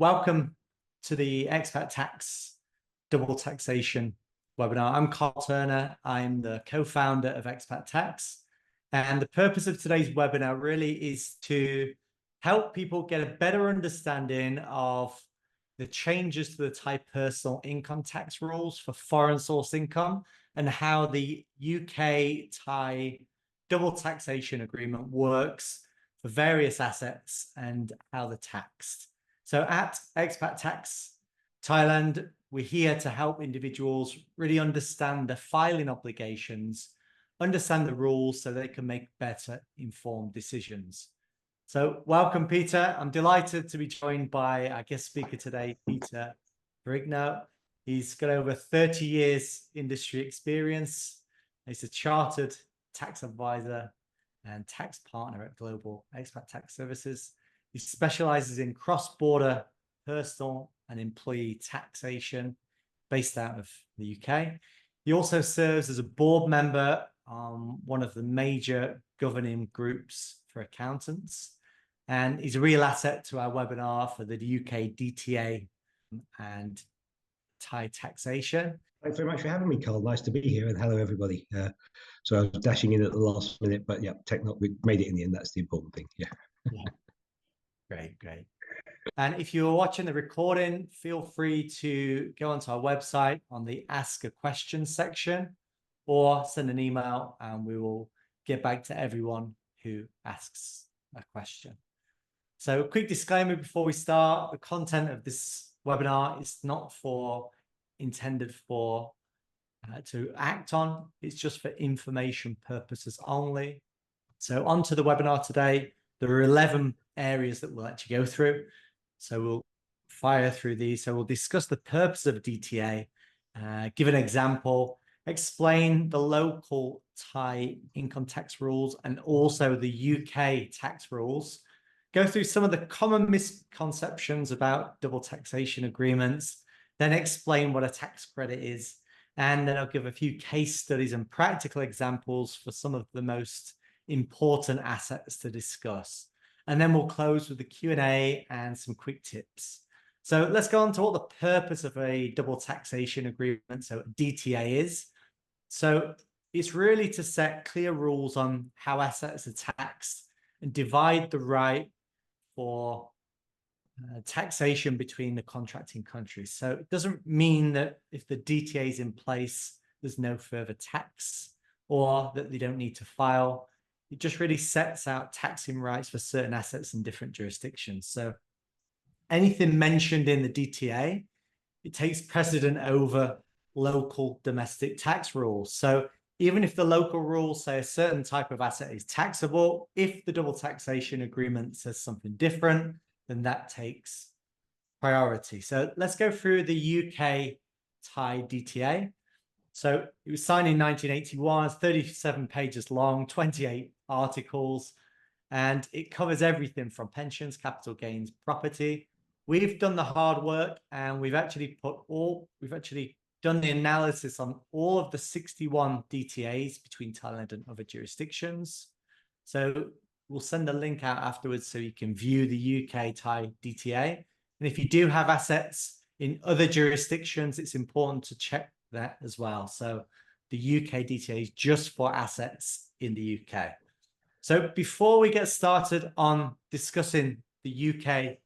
welcome to the Expat Tax Double Taxation webinar. I'm Carl Turner. I'm the co-founder of Expat Tax. And the purpose of today's webinar really is to help people get a better understanding of the changes to the Thai personal income tax rules for foreign source income and how the UK-Thai Double Taxation Agreement works for various assets and how they're taxed. So at Expat Tax Thailand, we're here to help individuals really understand the filing obligations, understand the rules so they can make better informed decisions. So welcome, Peter. I'm delighted to be joined by our guest speaker today, Peter Ferrigno. He's got over 30 years industry experience. He's a chartered tax advisor and tax partner at Global Expat Tax Services. He specializes in cross-border personal and employee taxation based out of the UK. He also serves as a board member on one of the major governing groups for accountants. And he's a real asset to our webinar for the UK DTA and Thai taxation. Thanks very much for having me, Carl. Nice to be here, and hello, everybody. So I was dashing in at the last minute, but yeah, we made it in the end. That's the important thing. Yeah. Great. And if you're watching the recording, feel free to go onto our website on the Ask a Question section or send an email and we will get back to everyone who asks a question. So a quick disclaimer before we start: the content of this webinar is not intended for to act on. It's just for information purposes only. So on to the webinar today. There are 11 areas that we'll actually go through. So we'll fire through these. So we'll discuss the purpose of DTA, give an example, explain the local Thai income tax rules and also the UK tax rules, go through some of the common misconceptions about double taxation agreements, then explain what a tax credit is, and then I'll give a few case studies and practical examples for some of the most important assets to discuss. And then we'll close with the Q&A and some quick tips. So let's go on to what the purpose of a double taxation agreement, so DTA, is. So it's really to set clear rules on how assets are taxed and divide the right for taxation between the contracting countries. So it doesn't mean that if the DTA is in place, there's no further tax or that they don't need to file. It just really sets out taxing rights for certain assets in different jurisdictions. So anything mentioned in the DTA, it takes precedent over local domestic tax rules. So even if the local rules say a certain type of asset is taxable, if the double taxation agreement says something different, then that takes priority. So let's go through the UK-Thai DTA. So it was signed in 1981, it's 37 pages long, 28 articles, and it covers everything from pensions, capital gains, property. We've done the hard work and we've actually done the analysis on all of the 61 DTAs between Thailand and other jurisdictions. So we'll send a link out afterwards so you can view the UK-Thai DTA. And if you do have assets in other jurisdictions, it's important to check that as well. So the UK DTA is just for assets in the UK. So before we get started on discussing the UK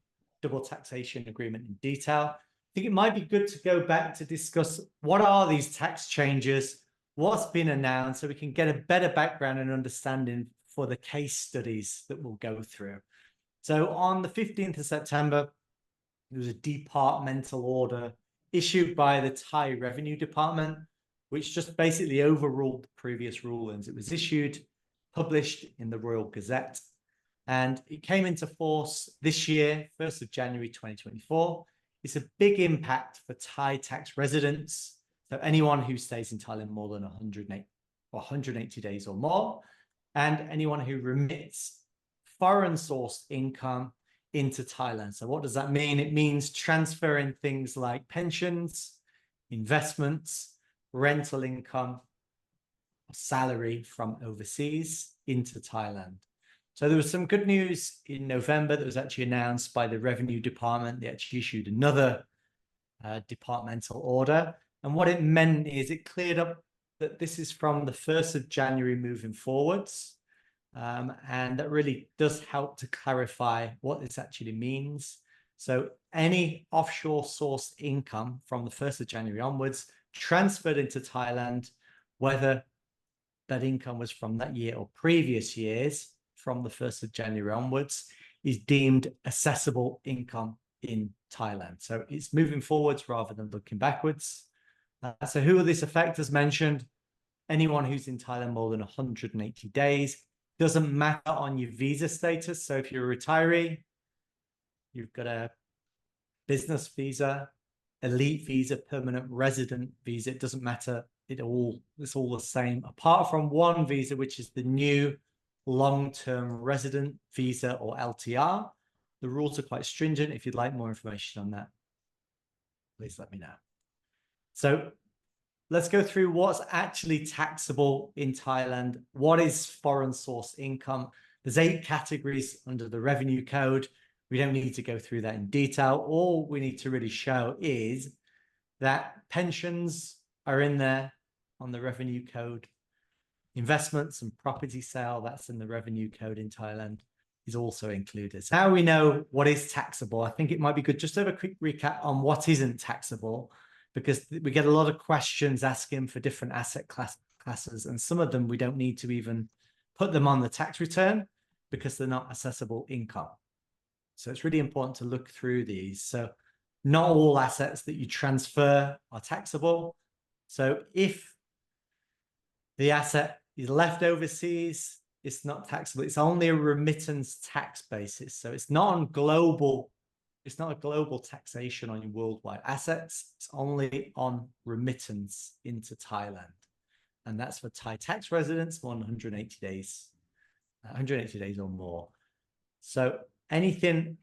double taxation agreement in detail, I think it might be good to go back to discuss what are these tax changes, what's been announced, so we can get a better background and understanding for the case studies that we'll go through. So on the 15th of September, there was a departmental order issued by the Thai Revenue Department, which just basically overruled the previous rulings. It was issued, published in the Royal Gazette, and it came into force this year, 1st of January 2024. It's a big impact for Thai tax residents, so anyone who stays in Thailand more than 180 days or more, and anyone who remits foreign sourced income into Thailand. So what does that mean? It means transferring things like pensions, investments, rental income, salary from overseas into Thailand. So there was some good news in November that was actually announced by the Revenue Department. They actually issued another departmental order. And what it meant is it cleared up that this is from the 1st of January moving forwards. And that really does help to clarify what this actually means. So any offshore sourced income from the 1st of January onwards transferred into Thailand, whether that income was from that year or previous years, from the 1st of January onwards, is deemed assessable income in Thailand. So it's moving forwards rather than looking backwards. So who will this affect? As mentioned, anyone who's in Thailand more than 180 days. Doesn't matter on your visa status. So if you're a retiree, you've got a business visa, elite visa, permanent resident visa, it doesn't matter. It's all the same, apart from one visa, which is the new long-term resident visa, or LTR. The rules are quite stringent. If you'd like more information on that, please let me know. So let's go through what's actually taxable in Thailand. What is foreign source income? There's 8 categories under the revenue code. We don't need to go through that in detail. All we need to really show is that pensions are in there on the revenue code. Investments and property sale, that's in the revenue code in Thailand, is also included. So now we know what is taxable. I think it might be good just to have a quick recap on what isn't taxable, because we get a lot of questions asking for different asset classes, and some of them we don't need to even put them on the tax return because they're not assessable income. So it's really important to look through these. So not all assets that you transfer are taxable. So if the asset is left overseas, it's not taxable. It's only a remittance tax basis. So it's not on global, it's not a global taxation on your worldwide assets. It's only on remittance into Thailand. And that's for Thai tax residents more than 180 days, 180 days or more. So anything,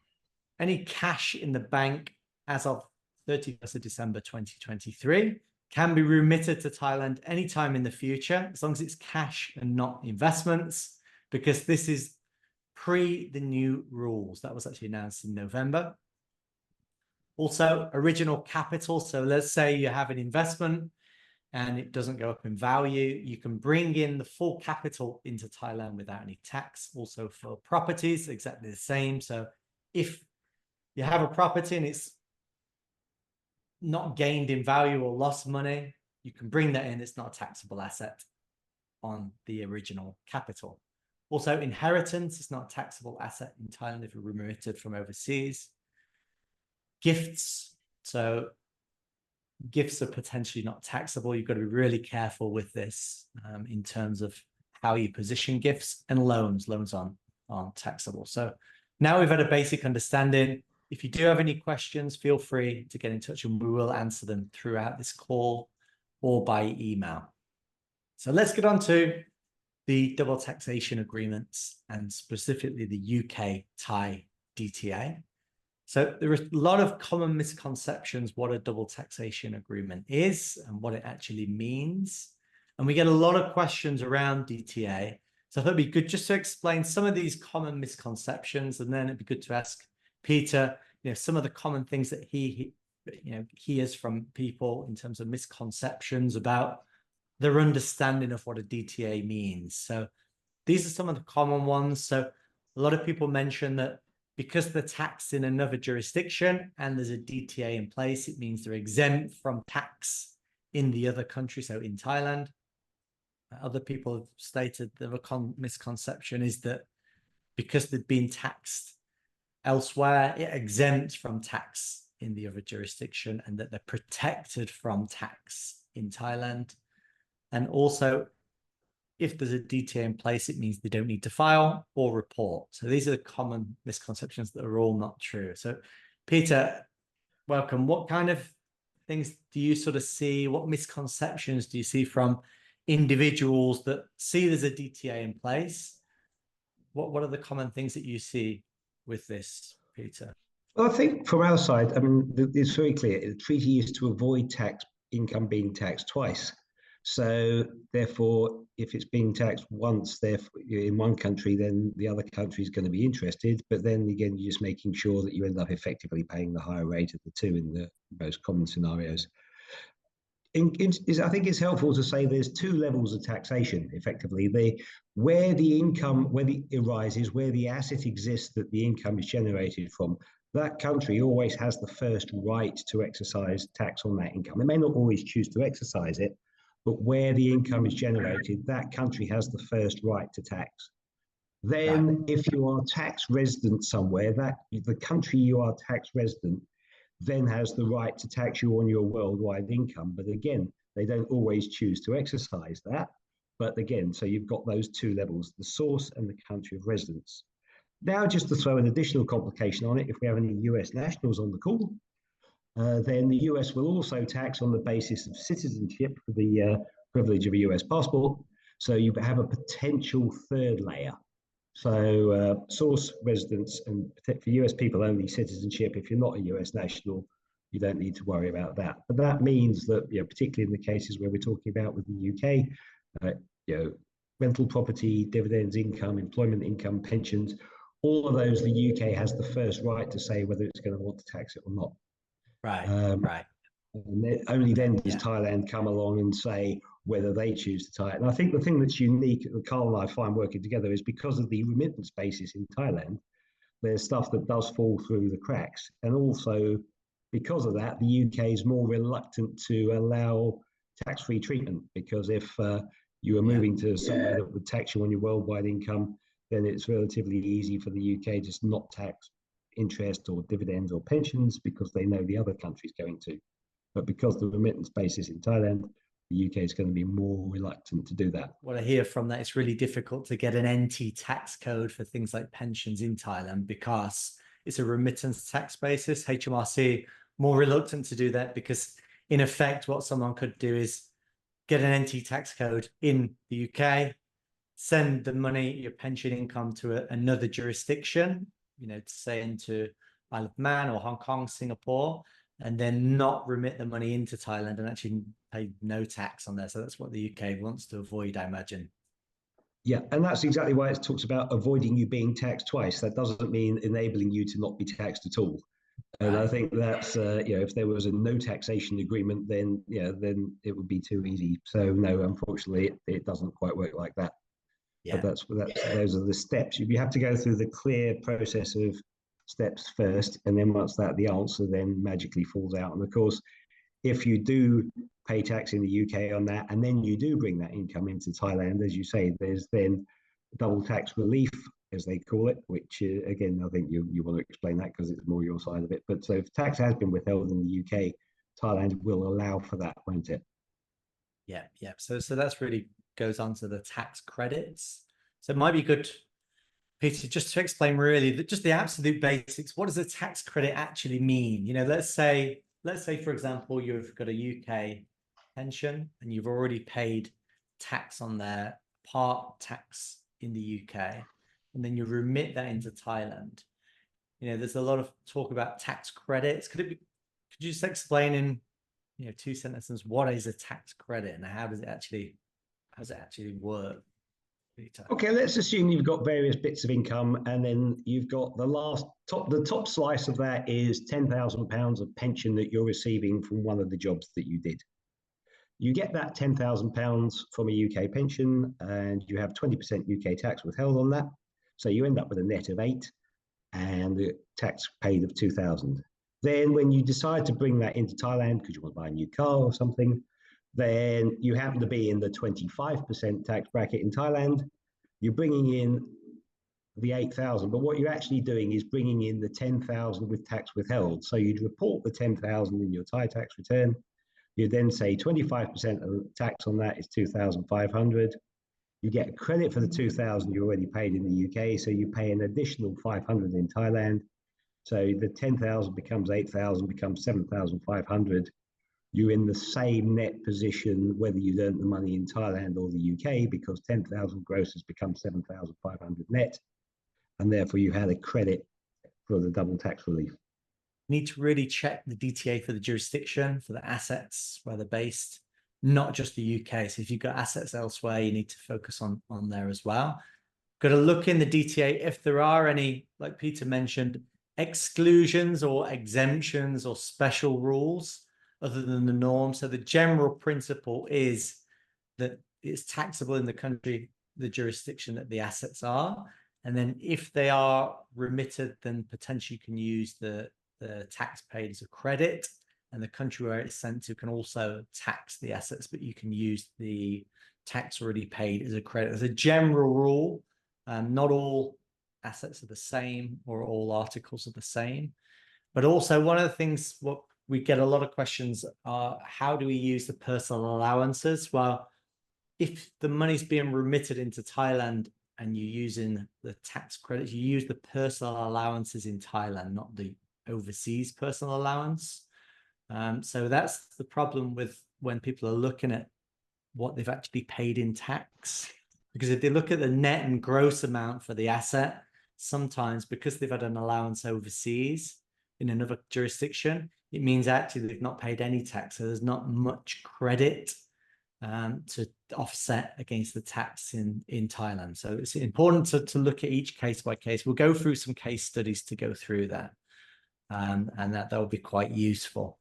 any cash in the bank as of 31st of December 2023 can be remitted to Thailand anytime in the future, as long as it's cash and not investments, because this is pre the new rules. That was actually announced in November. Also, original capital. So let's say you have an investment and it doesn't go up in value. You can bring in the full capital into Thailand without any tax. Also for properties, exactly the same. So if you have a property and it's not gained in value or lost money, you can bring that in. It's not a taxable asset on the original capital. Also, inheritance is not a taxable asset in Thailand if you're remitted from overseas. Gifts. So gifts are potentially not taxable. You've got to be really careful with this in terms of how you position gifts. And loans aren't taxable. So now we've had a basic understanding. If you do have any questions, feel free to get in touch and we will answer them throughout this call or by email. So let's get on to the double taxation agreements and specifically the UK Thai DTA. So there are a lot of common misconceptions what a double taxation agreement is and what it actually means. And we get a lot of questions around DTA. So I thought it'd be good just to explain some of these common misconceptions, and then it'd be good to ask Peter, some of the common things that he hears from people in terms of misconceptions about their understanding of what a DTA means. So these are some of the common ones. So a lot of people mention that because they're taxed in another jurisdiction and there's a DTA in place, it means they're exempt from tax in the other country, so in Thailand. Other people have stated the misconception is that because they've been taxed elsewhere, it exempts from tax in the other jurisdiction and that they're protected from tax in Thailand. And also, if there's a DTA in place, it means they don't need to file or report. So these are the common misconceptions that are all not true. So Peter, welcome. What kind of things do you sort of see? What misconceptions do you see from individuals that see there's a DTA in place? What are the common things that you see with this, Peter? Well, I think from our side, I mean, it's very clear. The treaty is to avoid income being taxed twice. So therefore, if it's being taxed once therefore in one country, then the other country is going to be interested. But then again, you're just making sure that you end up effectively paying the higher rate of the two in the most common scenarios. I think it's helpful to say there's two levels of taxation, effectively. Where the income, where it arises, where the asset exists that the income is generated from, that country always has the first right to exercise tax on that income. They may not always choose to exercise it, but where the income is generated, that country has the first right to tax. Then if you are tax resident somewhere, that the country you are tax resident then has the right to tax you on your worldwide income. But again, they don't always choose to exercise that. But again, so you've got those two levels, the source and the country of residence. Now, just to throw an additional complication on it, if we have any US nationals on the call, then the US will also tax on the basis of citizenship for the privilege of a US passport. So you have a potential third layer. So source, residence, and for US people only, citizenship. If you're not a US national, you don't need to worry about that. But that means that, particularly in the cases where we're talking about with the UK, rental property, dividends income, employment income, pensions, all of those, the UK has the first right to say whether it's going to want to tax it or not. Right. And only then does Thailand come along and say whether they choose to tie it. And I think the thing that's unique that Carl and I find working together is because of the remittance basis in Thailand, there's stuff that does fall through the cracks. And also because of that, the UK is more reluctant to allow tax-free treatment, because if you are moving to somewhere that would tax you on your worldwide income, then it's relatively easy for the UK just not tax interest or dividends or pensions because they know the other country's going to. But because the remittance basis in Thailand, the UK is going to be more reluctant to do that. What I hear from that, it's really difficult to get an NT tax code for things like pensions in Thailand because it's a remittance tax basis. HMRC more reluctant to do that because in effect, what someone could do is get an NT tax code in the UK, send the money, your pension income to another jurisdiction, say into Isle of Man or Hong Kong, Singapore, and then not remit the money into Thailand and actually pay no tax on there. So that's what the UK wants to avoid, I imagine. Yeah, and that's exactly why it talks about avoiding you being taxed twice. That doesn't mean enabling you to not be taxed at all. And I think that's, if there was a no taxation agreement, then it would be too easy. So no, unfortunately, it doesn't quite work like that. Yeah. But those are the steps. You have to go through the clear process of steps first, and then once the answer then magically falls out. And of course, if you do pay tax in the UK on that, and then you do bring that income into Thailand, as you say, there's then double tax relief, as they call it, which again, I think you want to explain that because it's more your side of it. But so if tax has been withheld in the UK, Thailand will allow for that, won't it? Yeah. So that's really goes on to the tax credits. So it might be good, Peter, just to explain really just the absolute basics. What does a tax credit actually mean? Let's say, for example, you've got a UK pension and you've already paid tax on their part tax in the UK, and then you remit that into Thailand. There's a lot of talk about tax credits. Could you just explain in 2 sentences what is a tax credit and how does it actually work? Okay, let's assume you've got various bits of income, and then you've got the top slice of that is £10,000 of pension that you're receiving from one of the jobs that you did. You get that £10,000 from a UK pension, and you have 20% UK tax withheld on that. So you end up with a net of 8 and the tax paid of 2,000. Then when you decide to bring that into Thailand because you want to buy a new car or something, then you happen to be in the 25% tax bracket in Thailand, you're bringing in the 8,000, but what you're actually doing is bringing in the 10,000 with tax withheld. So you'd report the 10,000 in your Thai tax return. You then say 25% of the tax on that is 2,500. You get a credit for the 2,000 you already paid in the UK, so you pay an additional 500 in Thailand. So the 10,000 becomes 8,000, becomes 7,500. You're in the same net position whether you earned the money in Thailand or the UK, because 10,000 gross has become 7,500 net, and therefore you had a credit for the double tax relief. Need to really check the DTA for the jurisdiction, for the assets, where they're based. not just the UK. So if you've got assets elsewhere, you need to focus on there as well. Got to look in the DTA if there are any, like Peter mentioned, exclusions or exemptions or special rules other than the norm. So the general principle is that it's taxable in the country, the jurisdiction that the assets are. And then if they are remitted, then potentially you can use the tax paid as a credit, and the country where it's sent to can also tax the assets, but you can use the tax already paid as a credit. As a general rule, not all assets are the same or all articles are the same. But also one of the things, what we get a lot of questions are, how do we use the personal allowances? Well, if the money's being remitted into Thailand and you're using the tax credits, you use the personal allowances in Thailand, not the overseas personal allowance. So that's the problem with when people are looking at what they've actually paid in tax. Because if they look at the net and gross amount for the asset, sometimes because they've had an allowance overseas in another jurisdiction, it means actually they've not paid any tax. So there's not much credit to offset against the tax in Thailand. So it's important to look at each case by case. We'll go through some case studies to go through that, and that will be quite useful.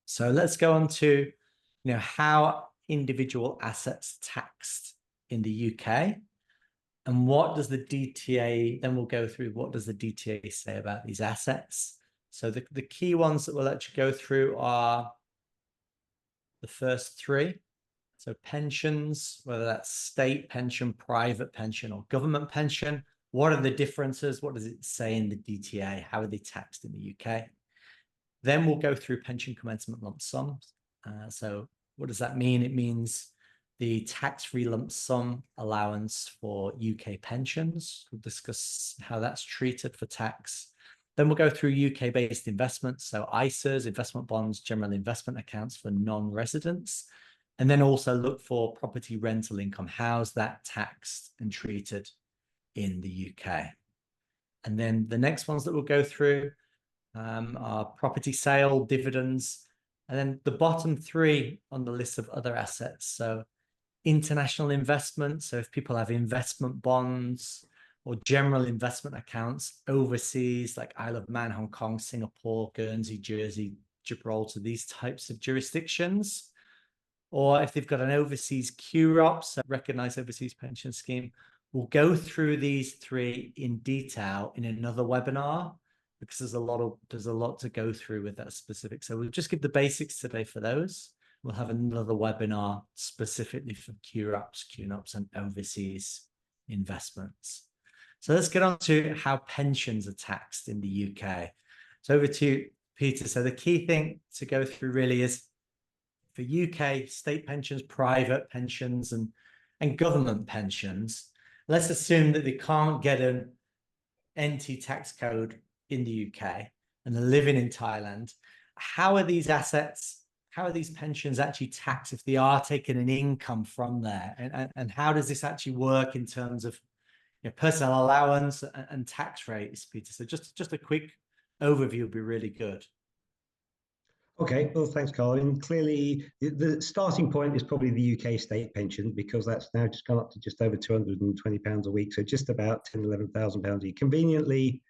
So let's go on to, how individual assets taxed in the UK, and what does the DTA, then we'll go through what does the DTA say about these assets. So the key ones that we'll actually go through are the first three. So pensions, whether that's state pension, private pension, or government pension, what are the differences? What does it say in the DTA? How are they taxed in the UK? Then we'll go through pension commencement lump sums. So what does that mean? It means the tax-free lump sum allowance for UK pensions. We'll discuss how that's treated for tax. Then we'll go through UK-based investments, so ISAs, investment bonds, general investment accounts for non-residents. And then also look for property rental income. How's that taxed and treated in the UK? And then the next ones that we'll go through are property sale, dividends, and then the bottom three on the list of other assets. So international investment. So if people have investment bonds or general investment accounts overseas, like Isle of Man, Hong Kong, Singapore, Guernsey, Jersey, Gibraltar, these types of jurisdictions. Or if they've got an overseas QROPS, a recognized overseas pension scheme, we'll go through these three in detail in another webinar, because there's a lot to go through with that specific. So we'll just give the basics today for those. We'll have another webinar specifically for QROPS, QNUPS, and overseas investments. So let's get on to how pensions are taxed in the UK. So over to Peter. So the key thing to go through really is for UK state pensions, private pensions, and government pensions. Let's assume that they can't get an NT tax code in the UK and they're living in Thailand. How are these assets, how are these pensions actually taxed if they are taking an income from there? And how does this actually work in terms of personal allowance and tax rates, Peter? So just a quick overview would be really good. Okay, well, thanks, Carl. And clearly, the starting point is probably the UK state pension, because that's now just gone up to just over £220 a week, so just about £10,000, £11,000 a year. Conveniently,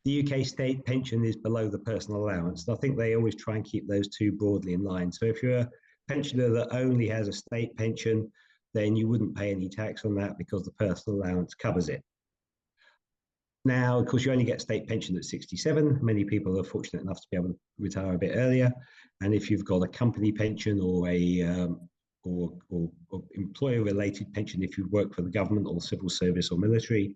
the UK state pension is below the personal allowance. And I think they always try and keep those two broadly in line. So if you're a pensioner that only has a state pension, then you wouldn't pay any tax on that because the personal allowance covers it. Now, of course, you only get state pension at 67. Many people are fortunate enough to be able to retire a bit earlier. And if you've got a company pension or a or employer-related pension, if you work for the government or civil service or military,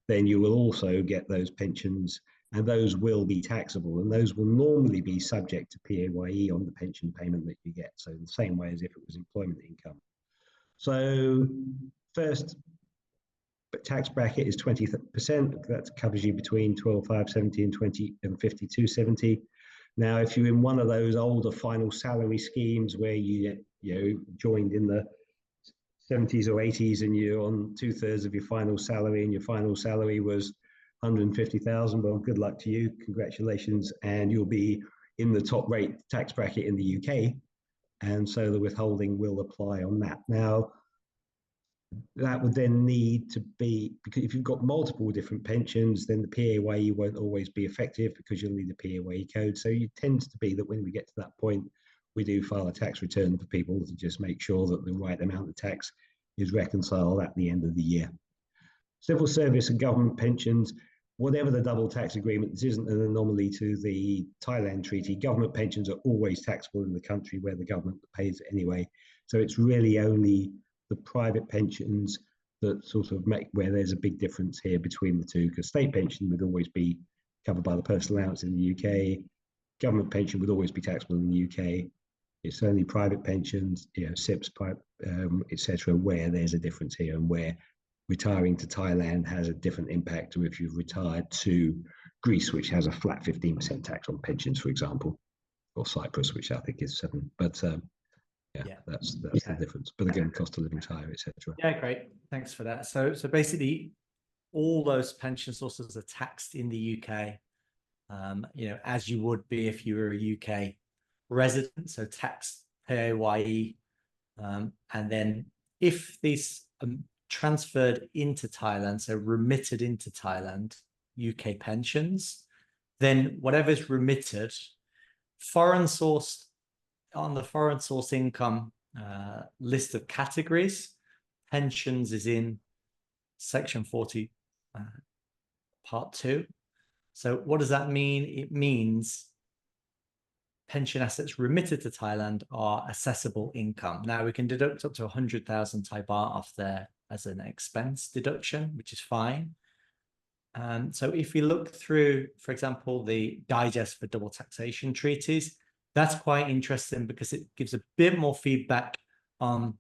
then you will also get those pensions, and those will be taxable, and those will normally be subject to PAYE on the pension payment that you get. So in the same way as if it was employment income. So first, tax bracket is 20%. That covers you between 12,570 and 20 and 5270. Now, if you're in one of those older final salary schemes where you joined in the 70s or 80s and you're on 2/3 of your final salary, and your final salary was 150,000, well, good luck to you, congratulations, and you'll be in the top rate tax bracket in the UK. and so the withholding will apply on that. Now, that would then need to be, because if you've got multiple different pensions, then the PAYE won't always be effective because you'll need a PAYE code. So it tends to be that when we get to that point, we do file a tax return for people to just make sure that the right amount of tax is reconciled at the end of the year. Civil service and government pensions, whatever the double tax agreement, this isn't an anomaly to the Thailand treaty. Government pensions are always taxable in the country where the government pays it anyway. So it's really only the private pensions that sort of make where there's a big difference here between the two, because state pension would always be covered by the personal allowance in the UK. Government pension would always be taxable in the UK. It's only private pensions, SIPs, etc., where there's a difference here, and where retiring to Thailand has a different impact to if you've retired to Greece, which has a flat 15% tax on pensions, for example, or Cyprus, which I think is 7%. But that's the difference. But again, cost of living is higher, etc. Yeah, great. Thanks for that. So basically, all those pension sources are taxed in the UK, as you would be if you were a UK resident, so tax PAYE, and then if these transferred into Thailand, so remitted into Thailand, UK pensions, then whatever's remitted, foreign sourced, on the foreign source income list of categories, pensions is in section 40, part 2. So what does that mean? It means pension assets remitted to Thailand are assessable income. Now we can deduct up to 100,000 Thai baht off there as an expense deduction, which is fine. So if we look through, for example, the digest for double taxation treaties, that's quite interesting because it gives a bit more feedback on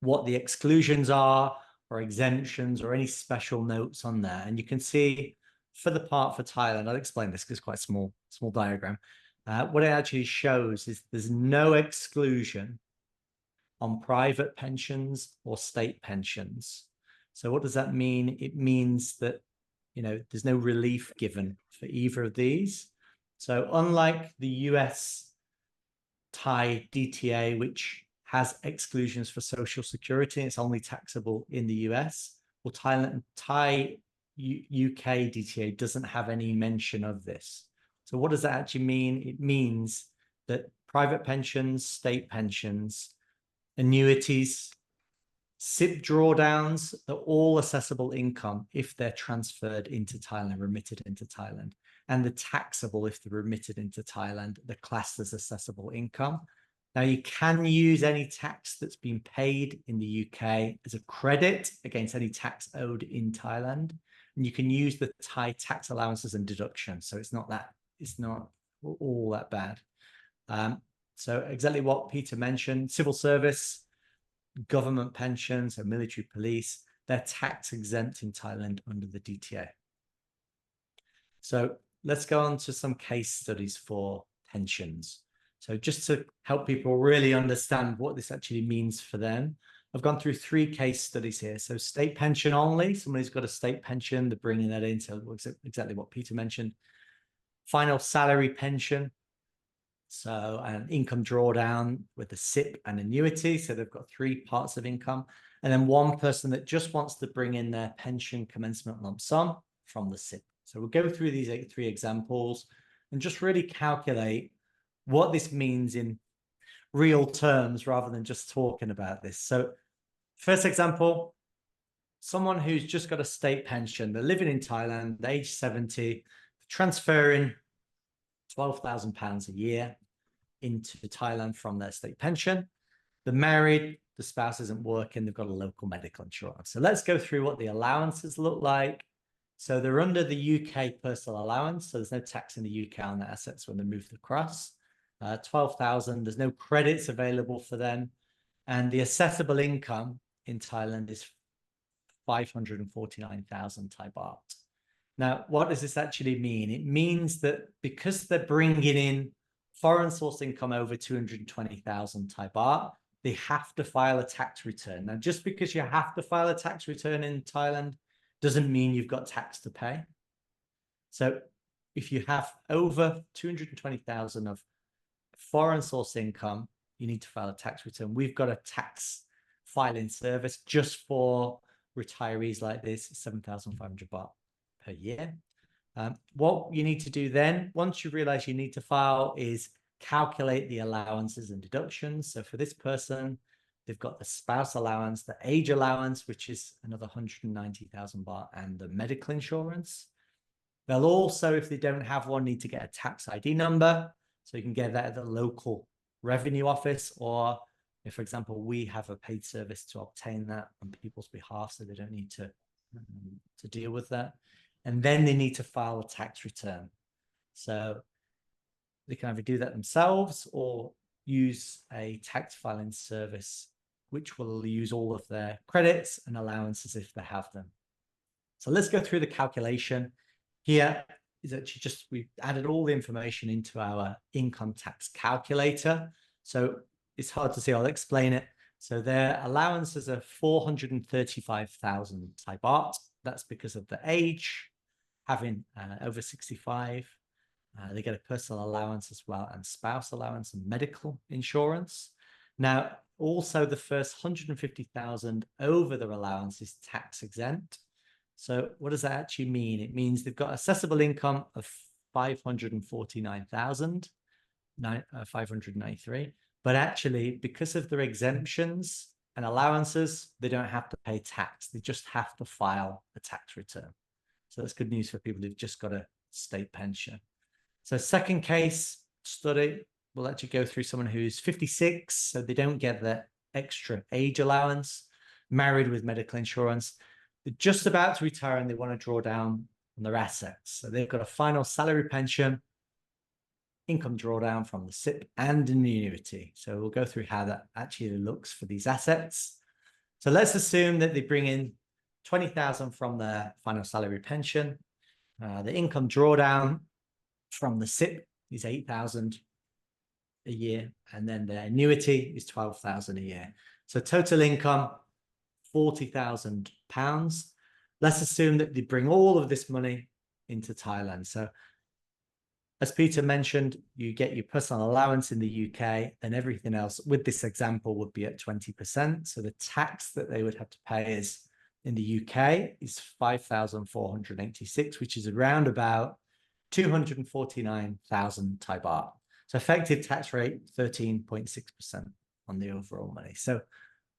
what the exclusions are or exemptions or any special notes on there. And you can see for the part for Thailand, I'll explain this because it's quite a small diagram. What it actually shows is there's no exclusion on private pensions or state pensions. So what does that mean? It means that, there's no relief given for either of these. So unlike the US Thai DTA, which has exclusions for Social Security, it's only taxable in the US, or Thailand, Thai-UK DTA doesn't have any mention of this. So what does that actually mean? It means that private pensions, state pensions, annuities, SIP drawdowns, they're all assessable income if they're transferred into Thailand, remitted into Thailand. And the taxable, if they're remitted into Thailand, they're classed as assessable income. Now, you can use any tax that's been paid in the UK as a credit against any tax owed in Thailand. And you can use the Thai tax allowances and deductions. So it's not all that bad. So exactly what Peter mentioned, civil service, government pensions, and military police, they're tax exempt in Thailand under the DTA. So let's go on to some case studies for pensions. So just to help people really understand what this actually means for them, I've gone through 3 case studies here. So state pension only, someone who's got a state pension, they're bringing that in, so exactly what Peter mentioned. Final salary pension, so an income drawdown with a SIP and annuity, so they've got 3 parts of income. And then one person that just wants to bring in their pension commencement lump sum from the SIP. So we'll go through these 3 examples and just really calculate what this means in real terms rather than just talking about this. So first example, someone who's just got a state pension, they're living in Thailand, age 70, transferring £12,000 a year into Thailand from their state pension. They're married, the spouse isn't working, they've got a local medical insurance. So let's go through what the allowances look like. So they're under the UK personal allowance, so there's no tax in the UK on their assets when they move across. 12,000, there's no credits available for them. And the assessable income in Thailand is 549,000 Thai baht. Now, what does this actually mean? It means that because they're bringing in foreign source income over 220,000 Thai baht, they have to file a tax return. Now, just because you have to file a tax return in Thailand doesn't mean you've got tax to pay. So if you have over 220,000 of foreign source income, you need to file a tax return. We've got a tax filing service just for retirees like this, 7,500 baht per year. What you need to do then, once you realize you need to file, is calculate the allowances and deductions. So for this person, they've got the spouse allowance, the age allowance, which is another 190,000 baht, and the medical insurance. They'll also, if they don't have one, need to get a tax ID number. So you can get that at the local revenue office, or if, for example, we have a paid service to obtain that on people's behalf, so they don't need to deal with that. And then they need to file a tax return. So they can either do that themselves or use a tax filing service, which will use all of their credits and allowances if they have them. So let's go through the calculation. Here is actually just, we've added all the information into our income tax calculator. So it's hard to see, I'll explain it. So their allowances are 435,000 Thai baht. That's because of the age, having over 65. They get a personal allowance as well, and spouse allowance and medical insurance. Now, also the first 150,000 over their allowance is tax exempt. So what does that actually mean? It means they've got assessable income of 549,593, but actually because of their exemptions and allowances, they don't have to pay tax. They just have to file a tax return. So that's good news for people who've just got a state pension. So second case study, we'll actually go through someone who's 56, so they don't get the extra age allowance, married with medical insurance. They're just about to retire and they want to draw down on their assets. So they've got a final salary pension, income drawdown from the SIP and an annuity. So we'll go through how that actually looks for these assets. So let's assume that they bring in 20,000 from their final salary pension. The income drawdown from the SIP is 8,000 a year, and then the annuity is 12,000 a year. So total income, £40,000. Let's assume that they bring all of this money into Thailand. So as Peter mentioned, you get your personal allowance in the UK, and everything else with this example would be at 20%. So the tax that they would have to pay is in the UK is 5,486, which is around about 249,000 Thai baht. So effective tax rate, 13.6% on the overall money. So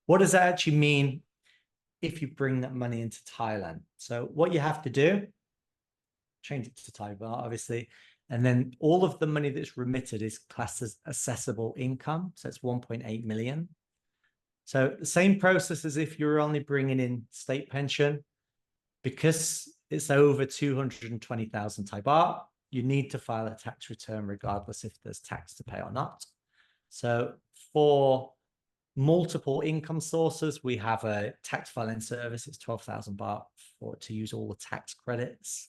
what does that actually mean if you bring that money into Thailand? So what you have to do, change it to Thai baht, obviously, and then all of the money that's remitted is classed as assessable income. So it's 1.8 million. So the same process as if you're only bringing in state pension, because it's over 220,000 Thai baht, you need to file a tax return regardless if there's tax to pay or not. So for multiple income sources, we have a tax filing service. It's 12,000 baht to use all the tax credits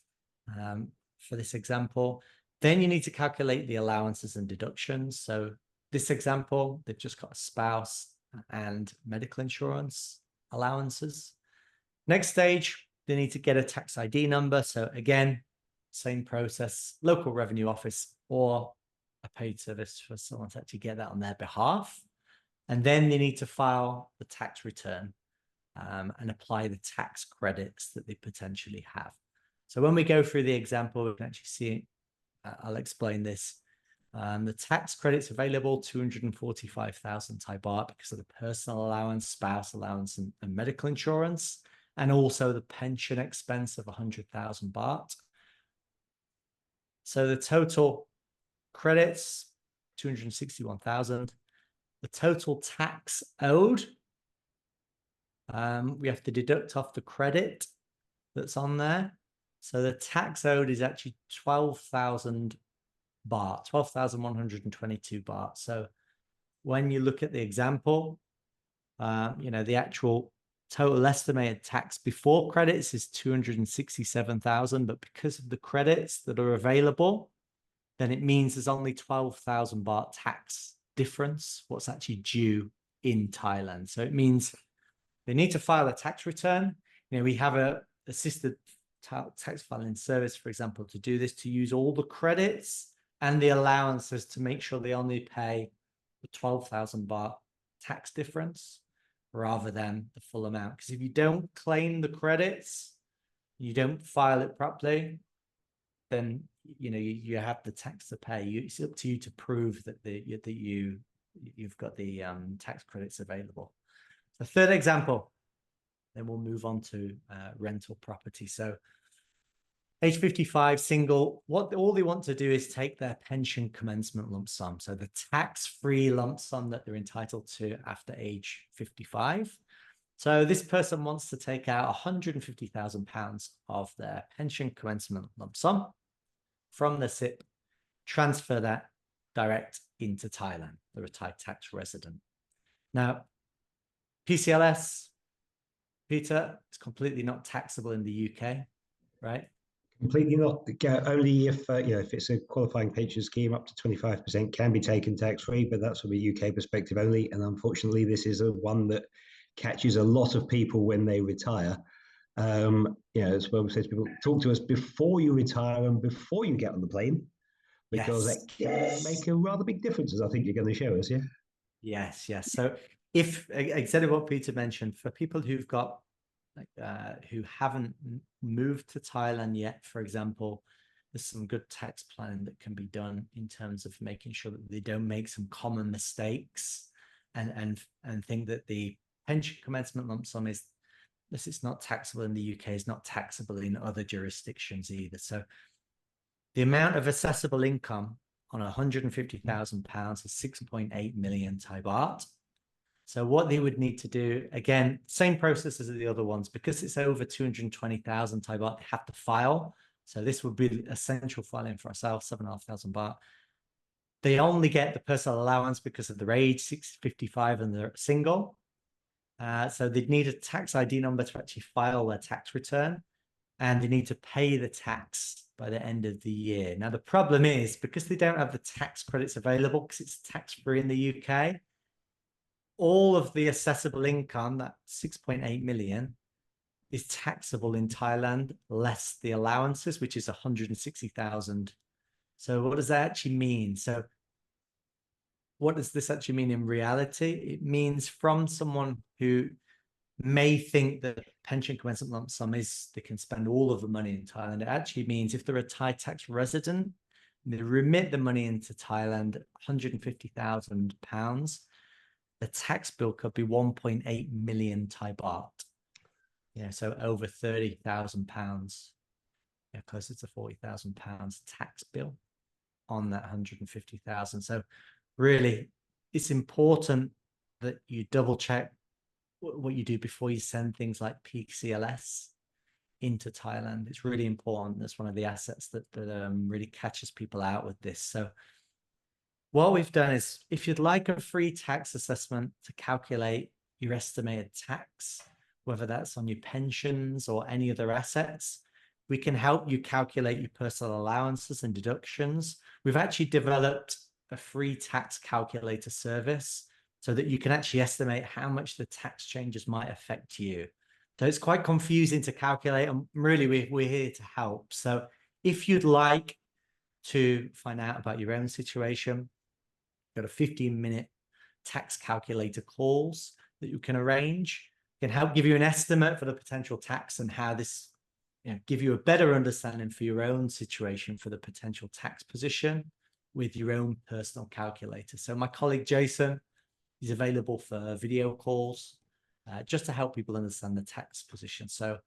for this example. Then you need to calculate the allowances and deductions. So this example, they've just got a spouse and medical insurance allowances. Next stage, they need to get a tax ID number. So again, same process, local revenue office or a paid service for someone to actually get that on their behalf. And then they need to file the tax return and apply the tax credits that they potentially have. So when we go through the example, we can actually see, I'll explain this. The tax credits available, 245,000 Thai baht because of the personal allowance, spouse allowance, and medical insurance, and also the pension expense of 100,000 baht. So the total credits, 261,000. The total tax owed, we have to deduct off the credit that's on there. So the tax owed is actually 12,000 baht, 12,122 baht. So when you look at the example, the actual total estimated tax before credits is 267,000, but because of the credits that are available, then it means there's only 12,000 baht tax difference, what's actually due in Thailand. So it means they need to file a tax return. We have a assisted tax filing service, for example, to do this, to use all the credits and the allowances to make sure they only pay the 12,000 baht tax difference rather than the full amount. Because if you don't claim the credits, you don't file it properly, then you have the tax to pay. It's up to you to prove that you've got the tax credits available. The third example, then we'll move on to rental property. So age 55, single, all they want to do is take their pension commencement lump sum. So the tax-free lump sum that they're entitled to after age 55. So this person wants to take out £150,000 of their pension commencement lump sum from the SIP, transfer that direct into Thailand. They're a Thai tax resident. Now, PCLS, Peter, it's completely not taxable in the UK, right? Completely not. Only if if it's a qualifying pension scheme, up to 25% can be taken tax-free, but that's from a UK perspective only. And unfortunately, this is one that catches a lot of people when they retire. As well says, people talk to us before you retire and before you get on the plane, because that can make a rather big difference, as I think you're going to show us. Yes. So if exactly what Peter mentioned, for people who've got who haven't moved to Thailand yet, for example, there's some good tax planning that can be done in terms of making sure that they don't make some common mistakes and think that the pension commencement lump sum is this. It's not taxable in the UK. It's not taxable in other jurisdictions either. So the amount of assessable income on £150,000 is 6.8 million Thai baht. So what they would need to do, again, same process as the other ones, because it's over 220,000 Thai baht, they have to file. So this would be essential filing for ourselves, 7,500 baht. They only get the personal allowance because of their age, 55, and they're single. So they'd need a tax ID number to actually file their tax return, and they need to pay the tax by the end of the year. Now, the problem is, because they don't have the tax credits available, because it's tax-free in the UK, all of the assessable income, that 6.8 million, is taxable in Thailand, less the allowances, which is 160,000. So what does that actually mean? So what does this actually mean in reality? It means from someone who may think that pension commencement lump sum is they can spend all of the money in Thailand. It actually means if they're a Thai tax resident, they remit the money into Thailand, £150,000, the tax bill could be 1.8 million Thai baht. Yeah, so over £30,000. Yeah, closer to £40,000 tax bill on that 150,000. So really, it's important that you double check what you do before you send things like PCLS into Thailand. It's really important. That's one of the assets that really catches people out with this. So what we've done is, if you'd like a free tax assessment to calculate your estimated tax, whether that's on your pensions or any other assets, we can help you calculate your personal allowances and deductions. We've actually developed a free tax calculator service so that you can actually estimate how much the tax changes might affect you. So it's quite confusing to calculate, and really we're here to help. So if you'd like to find out about your own situation, got a 15-minute tax calculator calls that you can arrange. Can help give you an estimate for the potential tax and how this give you a better understanding for your own situation for the potential tax position with your own personal calculator. So my colleague Jason is available for video calls just to help people understand the tax position. So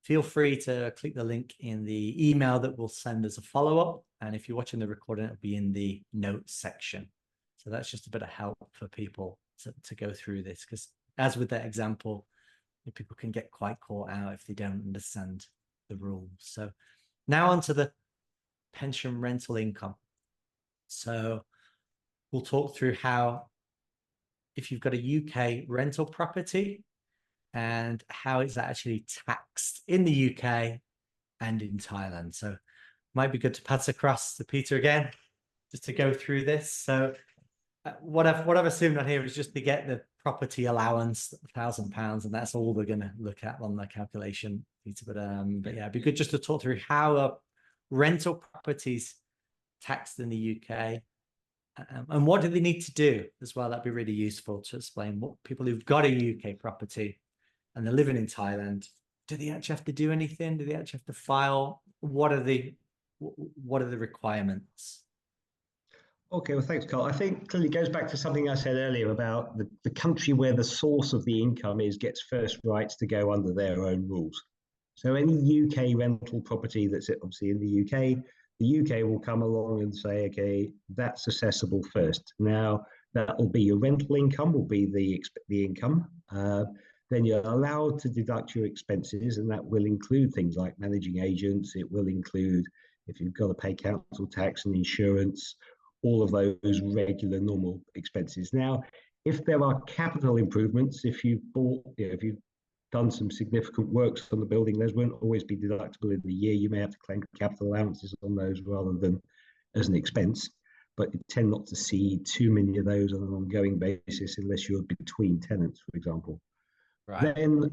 feel free to click the link in the email that we'll send as a follow-up. And if you're watching the recording, it'll be in the notes section. So that's just a bit of help for people to go through this, because as with that example, people can get quite caught out if they don't understand the rules. So now onto the pension rental income. So we'll talk through how, if you've got a UK rental property, and how it's actually taxed in the UK and in Thailand. So might be good to pass across to Peter again, just to go through this. So what I've assumed on here is just to get the property allowance, £1,000, and that's all we're going to look at on the calculation, Peter. But yeah, it'd be good just to talk through how rental properties taxed in the UK And what do they need to do as well? That'd be really useful to explain. What people who've got a UK property and they're living in Thailand, do they actually have to do anything? Do they actually have to file? What are the requirements? Okay, well, thanks, Carl. I think clearly goes back to something I said earlier about the country where the source of the income is gets first rights to go under their own rules. So any UK rental property that's obviously in the UK will come along and say, okay, that's assessable first. Now, that will be your rental income, will be the income. Then you're allowed to deduct your expenses, and that will include things like managing agents. It will include if you've got to pay council tax and insurance, all of those regular normal expenses. Now, if there are capital improvements, if you've done some significant works on the building, those won't always be deductible in the year. You may have to claim capital allowances on those rather than as an expense, but you tend not to see too many of those on an ongoing basis unless you're between tenants, for example. Right. Then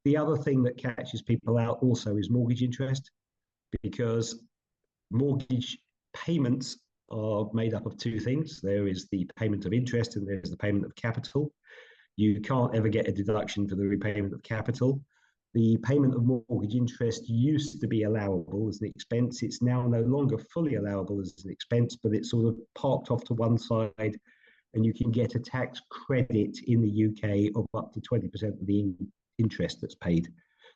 the other thing that catches people out also is mortgage interest, because mortgage payments are made up of two things. There is the payment of interest and there's the payment of capital. You can't ever get a deduction for the repayment of capital. The payment of mortgage interest used to be allowable as an expense. It's now no longer fully allowable as an expense, but it's sort of parked off to one side, and you can get a tax credit in the UK of up to 20% of the interest that's paid.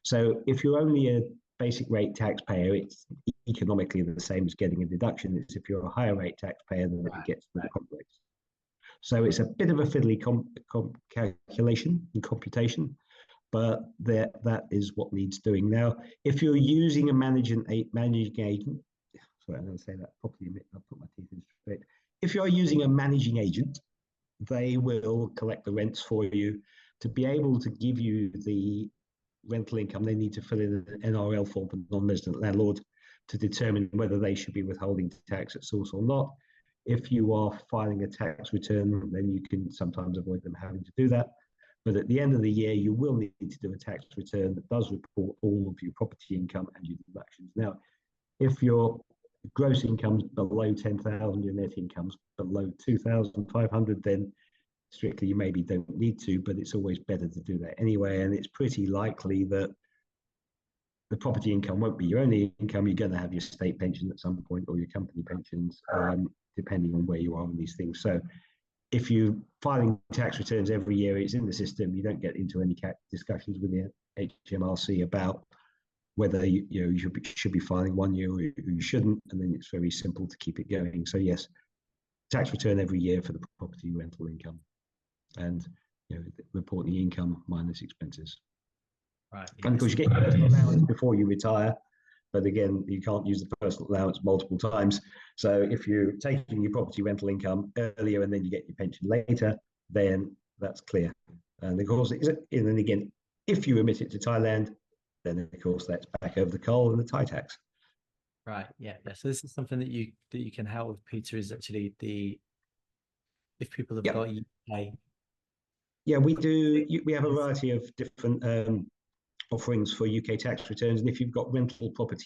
So if you're only a basic rate taxpayer, it's economically the same as getting a deduction. It's if you're a higher rate taxpayer, then it gets more complex. So it's a bit of a fiddly calculation and computation, but that is what needs doing. Now, if you're using a managing agent, sorry, I'm going to say that properly. I'll put my teeth in straight. If you're using a managing agent, they will collect the rents for you. To be able to give you the rental income, they need to fill in an NRL form for non-resident landlord to determine whether they should be withholding tax at source or not. If you are filing a tax return, then you can sometimes avoid them having to do that. But at the end of the year, you will need to do a tax return that does report all of your property income and your deductions. Now, if your gross income's below 10,000, your net income's below 2,500, then strictly you maybe don't need to, but it's always better to do that anyway. And it's pretty likely that the property income won't be your only income. You're going to have your state pension at some point or your company pensions, depending on where you are on these things. So if you're filing tax returns every year, it's in the system. You don't get into any discussions with the HMRC about whether you should be filing 1 year or you shouldn't, and then it's very simple to keep it going. So yes, tax return every year for the property rental income, and report the income minus expenses. Right. And of course, you get your personal allowance before you retire, but again, you can't use the personal allowance multiple times. So if you're taking your property rental income earlier and then you get your pension later, then that's clear. And of course, and then again, if you remit it to Thailand, then of course that's back over the coal and the Thai tax. Right. Yeah. So this is something that you can help with, Peter, is actually if people have got UK. Yeah, we do. We have a variety of different offerings for UK tax returns, and if you've got rental property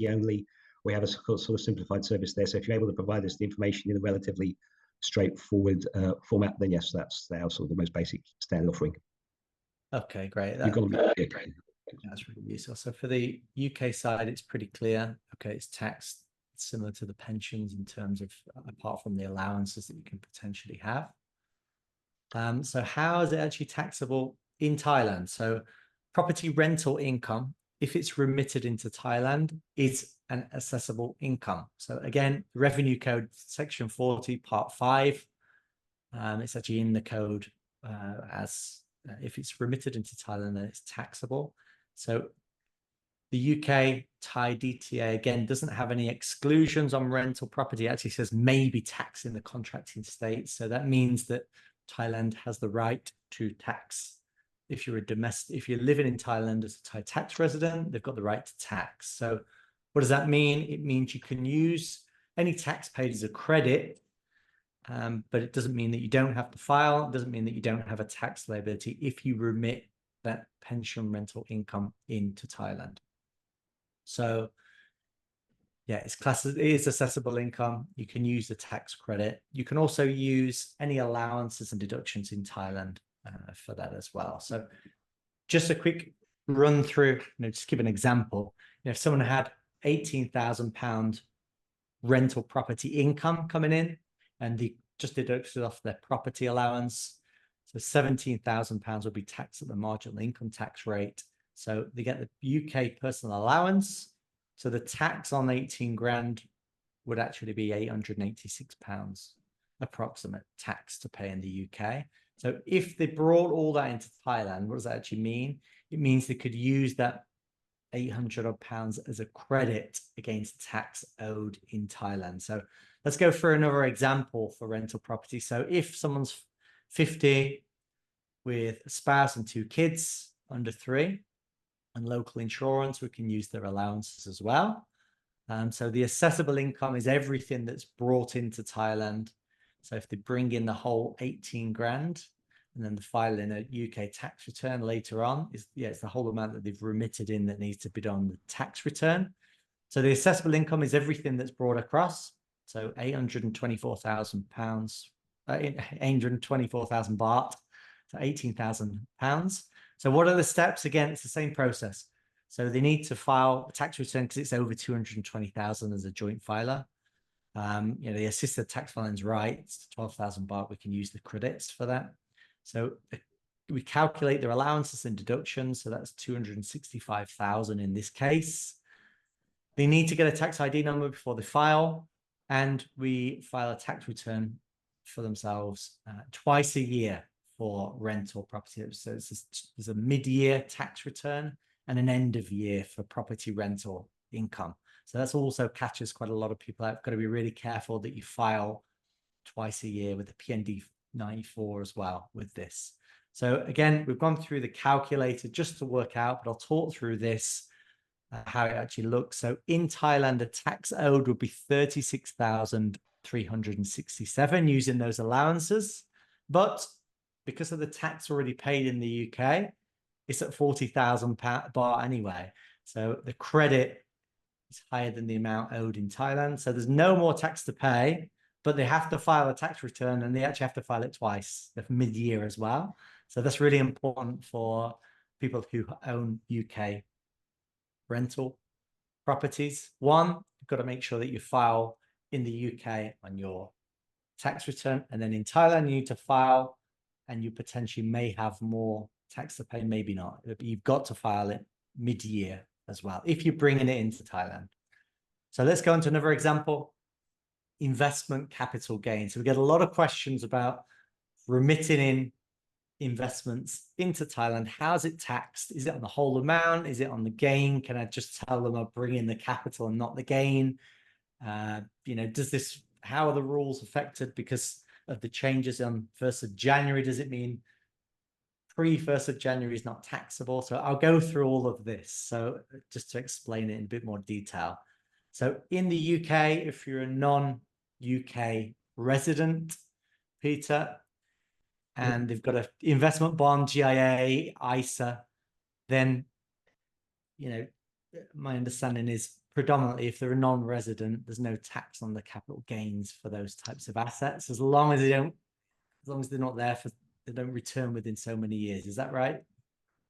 only, we have a sort of simplified service there. So if you're able to provide us the information in a relatively straightforward format, then yes, that's our sort of the most basic standard offering. Okay, great. That's really useful. So for the UK side, it's pretty clear. Okay, it's taxed similar to the pensions in terms of, apart from the allowances that you can potentially have. So how is it actually taxable in Thailand? So property rental income, if it's remitted into Thailand, is an assessable income. So again, Revenue Code Section 40, Part 5, it's actually in the code as if it's remitted into Thailand, then it's taxable. So the UK Thai DTA, again, doesn't have any exclusions on rental property. It actually says maybe tax in the contracting state. So that means that Thailand has the right to tax. If you're if you're living in Thailand as a Thai tax resident, they've got the right to tax. So what does that mean? It means you can use any tax paid as a credit, but it doesn't mean that you don't have to file. It doesn't mean that you don't have a tax liability if you remit that pension rental income into Thailand. So yeah, it's classed as, it is assessable income. You can use the tax credit. You can also use any allowances and deductions in Thailand for that as well. So just a quick run through, just give an example. If someone had £18,000 rental property income coming in, and they just deducted off their property allowance, so £17,000 would be taxed at the marginal income tax rate. So they get the UK personal allowance. So the tax on 18 grand would actually be £886 approximate tax to pay in the UK. So if they brought all that into Thailand, what does that actually mean? It means they could use that £800 as a credit against tax owed in Thailand. So let's go for another example for rental property. So if someone's 50 with a spouse and 2 kids under 3 and local insurance, we can use their allowances as well. So the assessable income is everything that's brought into Thailand. So if they bring in the whole 18 grand and then they file in a UK tax return later on, it's the whole amount that they've remitted in that needs to be done on the tax return. So the assessable income is everything that's brought across. So £824,000, 824,000 baht, so £18,000. So what are the steps? Again, it's the same process. So they need to file a tax return because it's over 220,000 as a joint filer. The assisted tax filing's right. It's 12,000 baht. We can use the credits for that. So we calculate their allowances and deductions. So that's 265,000 in this case. They need to get a tax ID number before they file, and we file a tax return for themselves twice a year for rental property. So there's a mid-year tax return and an end of year for property rental income. So that's also catches quite a lot of people out. Got to be really careful that you file twice a year with the PND 94 as well with this. So again, we've gone through the calculator just to work out, but I'll talk through this, how it actually looks. So in Thailand, the tax owed would be 36,367 using those allowances. But because of the tax already paid in the UK, it's at 40,000 baht anyway. So the credit is higher than the amount owed in Thailand. So there's no more tax to pay, but they have to file a tax return, and they actually have to file it twice, mid-year as well. So that's really important for people who own UK rental properties. One, you've got to make sure that you file in the UK on your tax return, and then in Thailand you need to file, and you potentially may have more tax to pay, maybe not. You've got to file it mid-year as well if you're bringing it into Thailand. So let's go on to another example. Investment capital gain. So we get a lot of questions about remitting in investments into Thailand. How's it taxed? Is it on the whole amount? Is it on the gain? Can I just tell them I'll bring in the capital and not the gain? How are the rules affected because of the changes on 1st of January? Does it mean pre-1st of January is not taxable? So I'll go through all of this. So just to explain it in a bit more detail. So in the UK, if you're a non-UK resident, Peter, and they've got an investment bond, GIA, ISA, then, my understanding is predominantly if they're a non-resident, there's no tax on the capital gains for those types of assets, as long as they're not there they don't return within so many years. Is that right?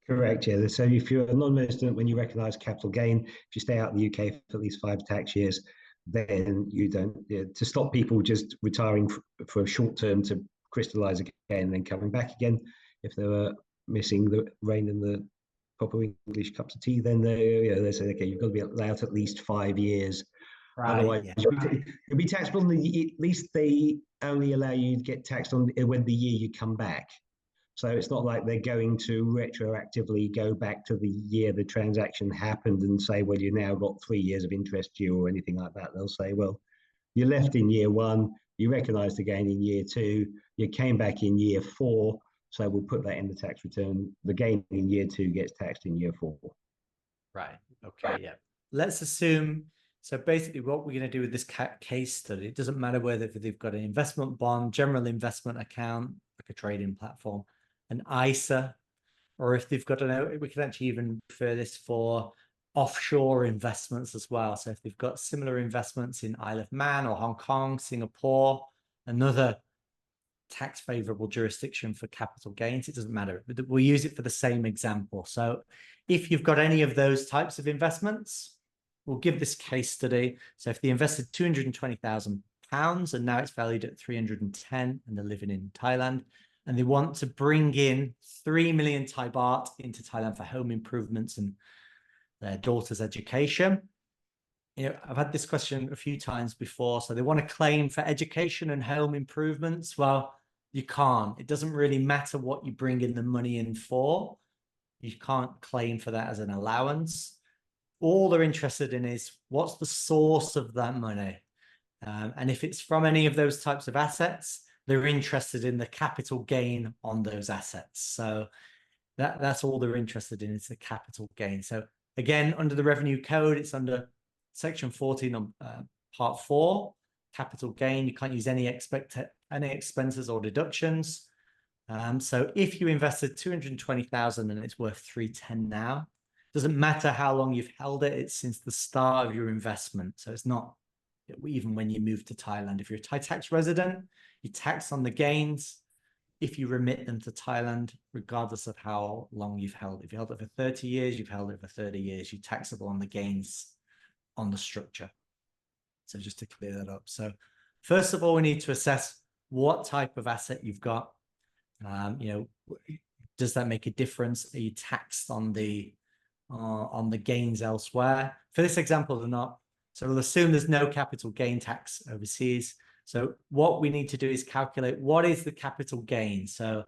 Correct, yeah. So if you're a non-resident, when you recognise capital gain, if you stay out in the UK for at least 5 tax years, then you don't, to stop people just retiring for a short term to crystallise again and then coming back again, if they were missing the rain and the proper English cups of tea, then they say, okay, you've got to be out at least 5 years. Right, otherwise, yeah. you'll be taxable. At least they only allow you to get taxed on when the year you come back. So it's not like they're going to retroactively go back to the year the transaction happened and say, well, you now got 3 years of interest due or anything like that. They'll say, well, you left in year 1, you recognised the gain in year 2, you came back in year 4, so we'll put that in the tax return. The gain in year 2 gets taxed in year 4. Right. Okay. Yeah. Let's assume. So basically what we're going to do with this case study, it doesn't matter whether they've got an investment bond, general investment account, like a trading platform, an ISA, or if they've got we can actually even refer this for offshore investments as well. So if they've got similar investments in Isle of Man or Hong Kong, Singapore, another tax favorable jurisdiction for capital gains, it doesn't matter. We'll use it for the same example. So if you've got any of those types of investments, we'll give this case study. So if they invested £220,000 and now it's valued at 310 and they're living in Thailand, and they want to bring in 3 million Thai baht into Thailand for home improvements and their daughter's education. You know, I've had this question a few times before. So they want to claim for education and home improvements. Well, you can't. It doesn't really matter what you bring in the money in for. You can't claim for that as an allowance. All they're interested in is what's the source of that money. And if it's from any of those types of assets, they're interested in the capital gain on those assets. So that's all they're interested in, is the capital gain. So again, under the Revenue Code, it's under Section 14 on Part 4, capital gain. You can't use any expenses or deductions. So if you invested 220,000 and it's worth 310 now, doesn't matter how long you've held it. It's since the start of your investment. So it's not even when you move to Thailand. If you're a Thai tax resident, you tax on the gains. If you remit them to Thailand, regardless of how long you've held it. If you held it for 30 years, you've held it for 30 years. You're taxable on the gains on the structure. So just to clear that up. So first of all, we need to assess what type of asset you've got. You know, does that make a difference? Are you taxed on the gains elsewhere? For this example, they're not. So we'll assume there's no capital gain tax overseas. So what we need to do is calculate what is the capital gain. So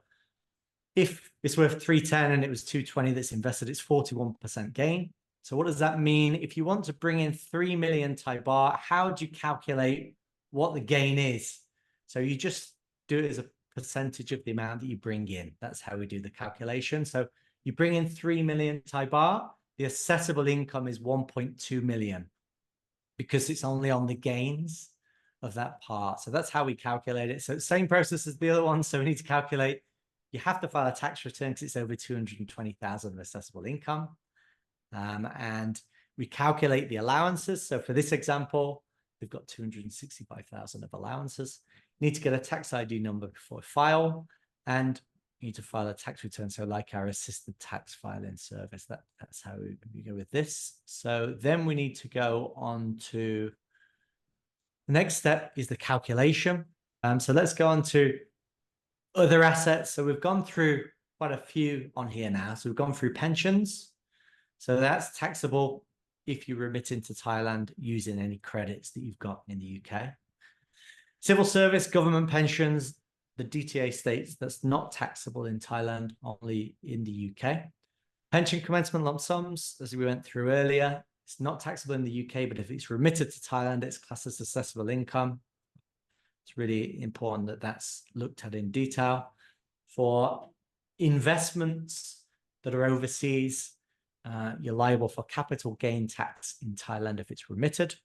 if it's worth 310 and it was 220 that's invested, it's 41% gain. So what does that mean? If you want to bring in 3 million Thai baht, how do you calculate what the gain is? So you just do it as a percentage of the amount that you bring in. That's how we do the calculation. So you bring in 3 million Thai baht, the assessable income is 1.2 million because it's only on the gains of that part. So that's how we calculate it. So same process as the other one. So we need to calculate, you have to file a tax return because it's over 220,000 of assessable income. And we calculate the allowances. So for this example, we've got 265,000 of allowances. You need to get a tax ID number before file, and you need to file a tax return. So like our assisted tax filing service, that's how we go with this. So then we need to go on to the next step is the calculation. So let's go on to other assets. So we've gone through quite a few on here now. So we've gone through pensions. So that's taxable if you remit into Thailand using any credits that you've got in the UK. Civil service, government pensions, the DTA states that's not taxable in Thailand, only in the UK. Pension commencement lump sums, as we went through earlier, it's not taxable in the UK, but if it's remitted to Thailand, it's classed as assessable income. It's really important that that's looked at in detail. For investments that are overseas, you're liable for capital gain tax in Thailand if it's remitted.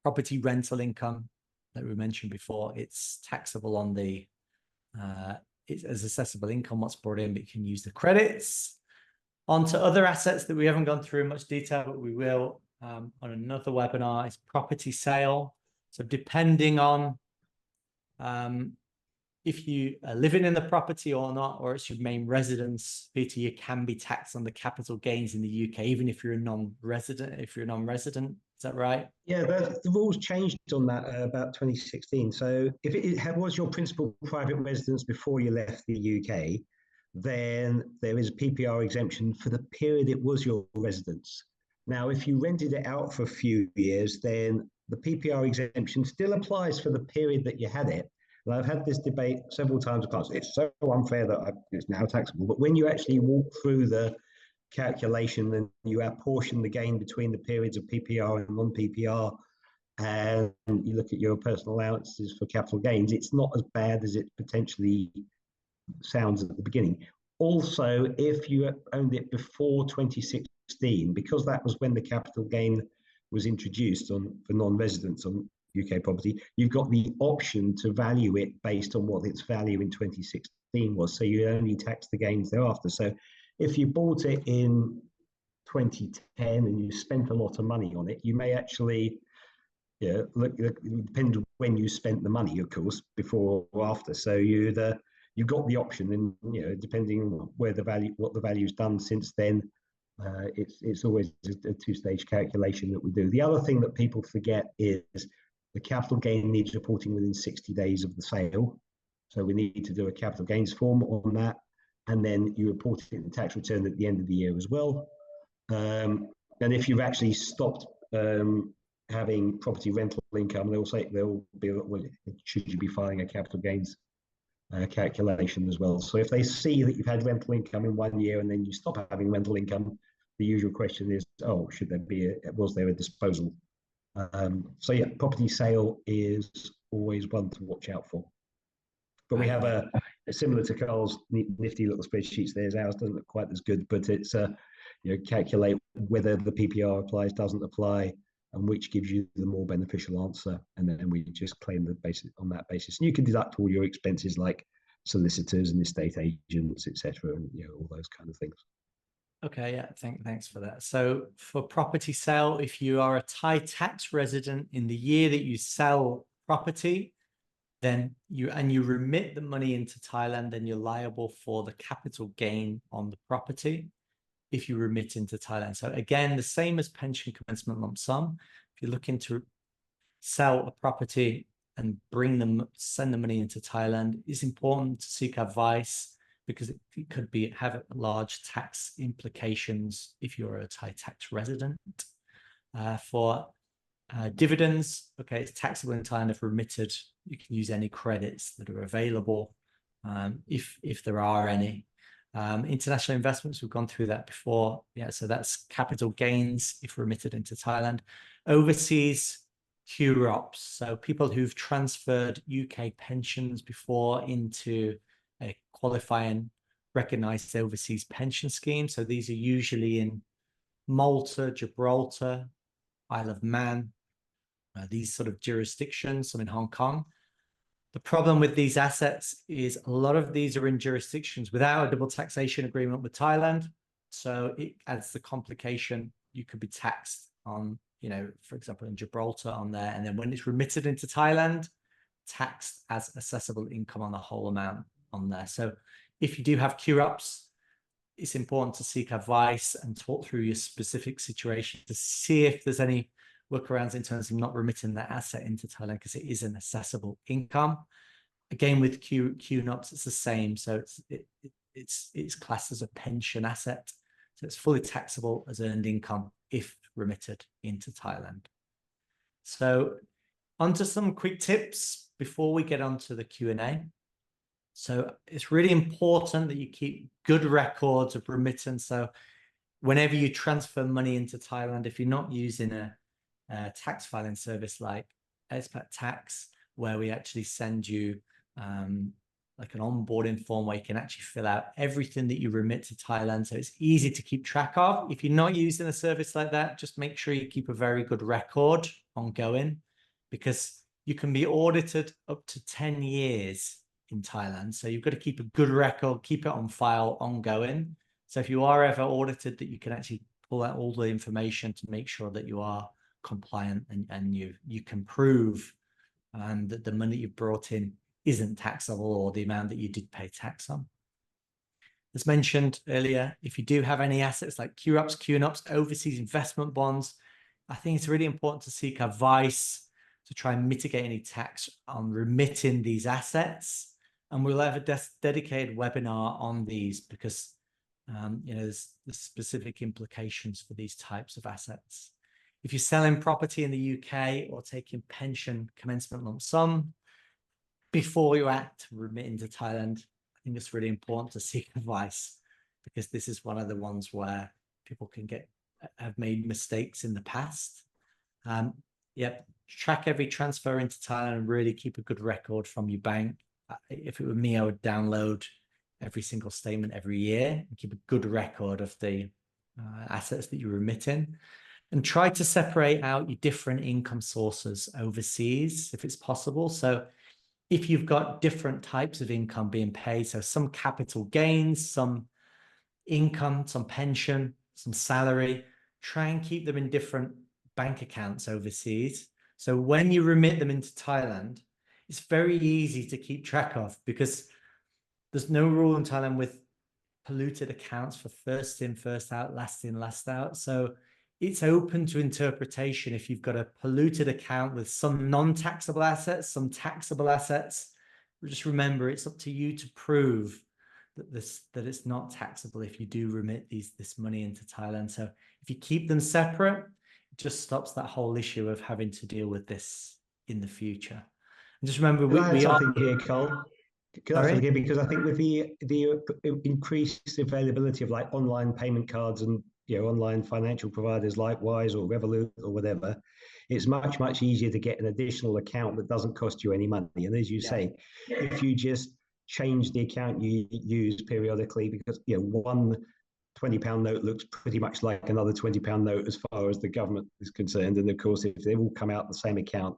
Property rental income that we mentioned before, it's taxable on the, it's as assessable income what's brought in, but you can use the credits. On to other assets that we haven't gone through in much detail, but we will on another webinar, is property sale. So depending on if you are living in the property or not, or it's your main residence, Peter, you can be taxed on the capital gains in the UK, even if you're a non-resident. If you're a non-resident, is that right? Yeah, the rules changed on that about 2016. So if it was your principal private residence before you left the UK, then there is a PPR exemption for the period it was your residence. Now, if you rented it out for a few years, then the PPR exemption still applies for the period that you had it. And I've had this debate several times across. It's so unfair that it's now taxable. But when you actually walk through the calculation and you apportion the gain between the periods of PPR and non-PPR, and you look at your personal allowances for capital gains, it's not as bad as it potentially sounds at the beginning. Also, if you owned it before 2016, because that was when the capital gain was introduced for non-residents on UK property, you've got the option to value it based on what its value in 2016 was. So you only tax the gains thereafter. So if you bought it in 2010 and you spent a lot of money on it, you may actually, look, it depends when you spent the money, of course, before or after. So you got the option, and depending on what the value's done since then, it's always a two-stage calculation that we do. The other thing that people forget is the capital gain needs reporting within 60 days of the sale. So we need to do a capital gains form on that, and then you report it in the tax return at the end of the year as well. And if you've actually stopped having property rental income, they'll be, well, should you be filing a capital gains calculation as well. So if they see that you've had rental income in 1 year and then you stop having rental income, the usual question is, oh, was there a disposal? So yeah, property sale is always one to watch out for. But we have a similar to Carl's nifty little spreadsheets. Ours doesn't look quite as good, but it's calculate whether the PPR applies, doesn't apply, and which gives you the more beneficial answer, and then we just claim the basis on that basis. And you can deduct all your expenses like solicitors and estate agents, etc., and all those kind of things. Okay, yeah, thanks for that. So for property sale, if you are a Thai tax resident in the year that you sell property, then you remit the money into Thailand, then you're liable for the capital gain on the property if you remit into Thailand. So again, the same as pension commencement lump sum. If you're looking to sell a property and send the money into Thailand, it's important to seek advice, because it could have large tax implications if you're a Thai tax resident. For dividends, okay, it's taxable in Thailand if remitted. You can use any credits that are available, if there are any. International investments, we've gone through that before. Yeah, so that's capital gains if remitted into Thailand. Overseas QROPS, so people who've transferred UK pensions before into a qualifying recognized overseas pension scheme. So these are usually in Malta, Gibraltar, Isle of Man, these sort of jurisdictions, some in Hong Kong. The problem with these assets is a lot of these are in jurisdictions without a double taxation agreement with Thailand. So it adds the complication. You could be taxed on, for example, in Gibraltar on there. And then when it's remitted into Thailand, taxed as assessable income on the whole amount on there. So if you do have QROPS, it's important to seek advice and talk through your specific situation to see if there's any workarounds in terms of not remitting that asset into Thailand, because it is an assessable income. Again, with QNUPS, it's the same. So it's classed as a pension asset. So it's fully taxable as earned income if remitted into Thailand. So onto some quick tips before we get onto the Q&A. So it's really important that you keep good records of remittance. So whenever you transfer money into Thailand, if you're not using a tax filing service like Expat Tax, where we actually send you like an onboarding form where you can actually fill out everything that you remit to Thailand. So it's easy to keep track of. If you're not using a service like that, just make sure you keep a very good record ongoing, because you can be audited up to 10 years in Thailand. So you've got to keep a good record, keep it on file ongoing. So if you are ever audited, that you can actually pull out all the information to make sure that you are compliant and you can prove that the money you've brought in isn't taxable, or the amount that you did pay tax on. As mentioned earlier, if you do have any assets like QROPS, QNUPS, overseas investment bonds, I think it's really important to seek advice to try and mitigate any tax on remitting these assets. And we'll have a dedicated webinar on these, because there's specific implications for these types of assets. If you're selling property in the UK or taking pension commencement lump sum, before you act to remit into Thailand, I think it's really important to seek advice, because this is one of the ones where people have made mistakes in the past. Track every transfer into Thailand and really keep a good record from your bank. If it were me, I would download every single statement every year and keep a good record of the assets that you're remitting. And try to separate out your different income sources overseas if it's possible. So if you've got different types of income being paid, so some capital gains, some income, some pension, some salary, try and keep them in different bank accounts overseas. So when you remit them into Thailand, it's very easy to keep track of, because there's no rule in Thailand with polluted accounts for first in, first out, last in, last out. So it's open to interpretation. If you've got a polluted account with some non-taxable assets, some taxable assets, just remember it's up to you to prove that it's not taxable if you do remit this money into Thailand. So if you keep them separate, it just stops that whole issue of having to deal with this in the future. And just remember, we are here, Cole. Because I think with the increased availability of like online payment cards and online financial providers like Wise or Revolut or whatever, it's much easier to get an additional account that doesn't cost you any money. And as you say, if you just change the account you use periodically, because one £20 note looks pretty much like another £20 note as far as the government is concerned, and of course if they all come out the same account,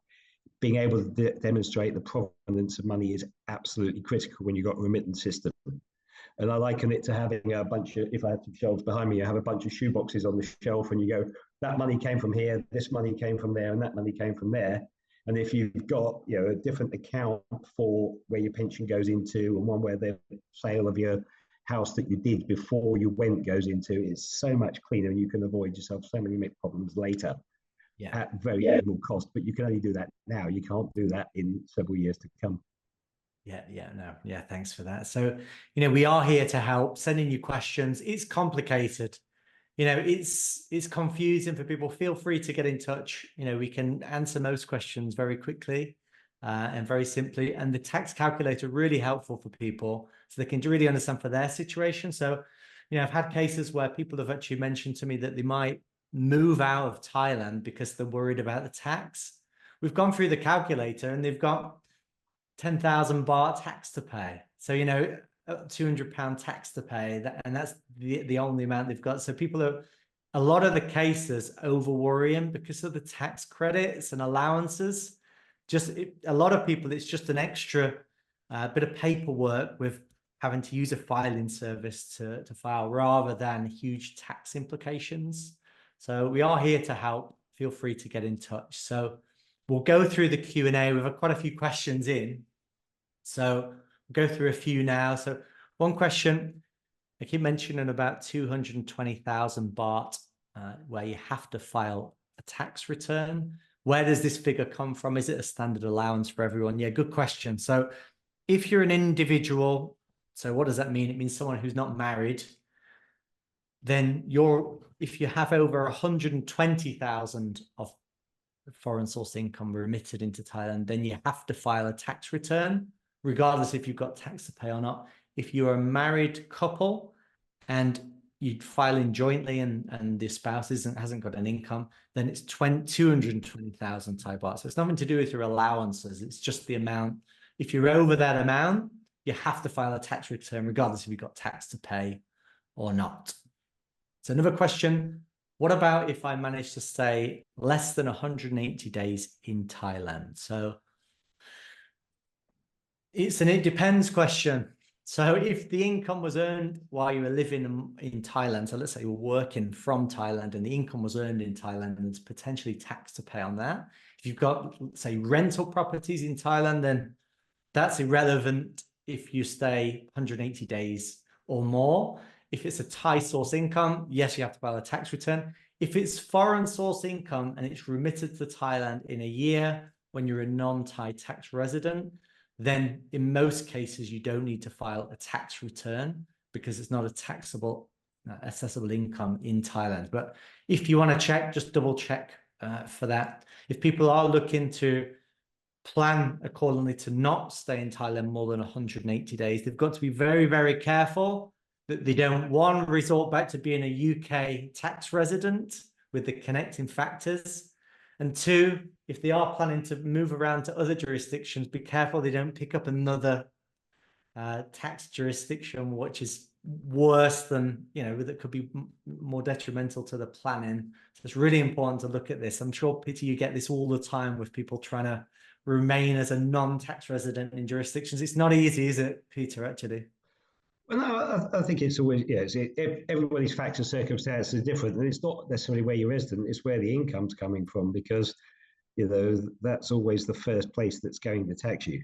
being able to demonstrate the provenance of money is absolutely critical when you've got a remittance system. And I liken it to having a bunch of, if I have some shelves behind me, you have a bunch of shoeboxes on the shelf and you go, that money came from here, this money came from there, and that money came from there. And if you've got a different account for where your pension goes into, and one where the sale of your house that you did before you went goes into, it's so much cleaner, and you can avoid yourself so many problems later. At very minimal cost, but you can only do that now. You can't do that in several years to come. Thanks for that. So, we are here to help. Sending you questions. It's complicated. It's confusing for people. Feel free to get in touch. We can answer most questions very quickly and very simply. And the tax calculator really helpful for people so they can really understand for their situation. So, I've had cases where people have actually mentioned to me that they might move out of Thailand because they're worried about the tax. We've gone through the calculator and they've got 10,000 baht tax to pay. So, £200 tax to pay, and that's the only amount they've got. So people are, a lot of the cases, over worrying because of the tax credits and allowances. A lot of people, it's just an extra bit of paperwork with having to use a filing service to file, rather than huge tax implications. So we are here to help. Feel free to get in touch. So we'll go through the Q&A. We've had quite a few questions in. So we'll go through a few now. So one question, I keep mentioning about 220,000 baht, where you have to file a tax return. Where does this figure come from? Is it a standard allowance for everyone? Yeah, good question. So if you're an individual, so what does that mean? It means someone who's not married. Then if you have over 120,000 of foreign source income remitted into Thailand, then you have to file a tax return, regardless if you've got tax to pay or not. If you're a married couple and you'd file in jointly and the spouse hasn't got an income, then it's 220,000 Thai baht. So it's nothing to do with your allowances. It's just the amount. If you're over that amount, you have to file a tax return, regardless if you've got tax to pay or not. So another question, what about if I manage to stay less than 180 days in Thailand? So it's an it depends question. So if the income was earned while you were living in Thailand, so let's say you were working from Thailand and the income was earned in Thailand, and there's potentially tax to pay on that. If you've got, say, rental properties in Thailand, then that's irrelevant if you stay 180 days or more. If it's a Thai source income, yes, you have to file a tax return. If it's foreign source income and it's remitted to Thailand in a year when you're a non-Thai tax resident, then in most cases, you don't need to file a tax return because it's not a taxable, assessable income in Thailand. But if you want to check, just double check for that. If people are looking to plan accordingly to not stay in Thailand more than 180 days, they've got to be very, very careful that they don't, one, resort back to being a UK tax resident with the connecting factors. And two, if they are planning to move around to other jurisdictions, be careful they don't pick up another tax jurisdiction, which is worse than, that could be more detrimental to the planning. So it's really important to look at this. I'm sure, Peter, you get this all the time with people trying to remain as a non-tax resident in jurisdictions. It's not easy, is it, Peter, actually? Well, no, I think it's always, everybody's facts and circumstances are different. And it's not necessarily where you're resident, it's where the income's coming from, because, that's always the first place that's going to tax you.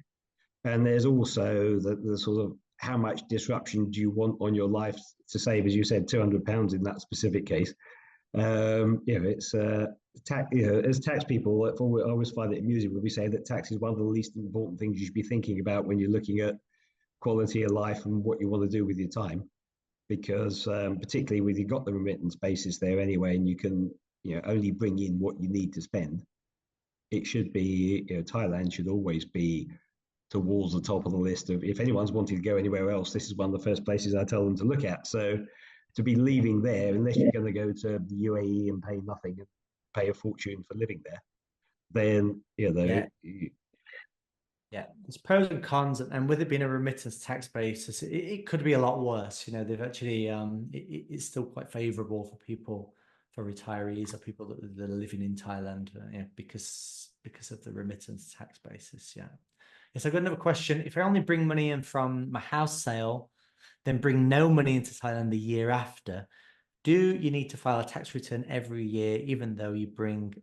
And there's also the sort of how much disruption do you want on your life to save, as you said, £200 in that specific case. It's as tax people, I always find it amusing when we say that tax is one of the least important things you should be thinking about when you're looking at quality of life and what you want to do with your time, because particularly when you've got the remittance basis there anyway, and you can only bring in what you need to spend, it should be, Thailand should always be towards the top of the list of, if anyone's wanting to go anywhere else, this is one of the first places I tell them to look at. So to be leaving there, unless you're going to go to the UAE and pay nothing and pay a fortune for living there, then there's pros and cons, and with it being a remittance tax basis, it could be a lot worse. They've actually it's still quite favorable for people, for retirees or people that are living in Thailand, because of the remittance tax basis. Yes, I've got another question. If I only bring money in from my house sale, then bring no money into Thailand the year after, do you need to file a tax return every year, even though you bring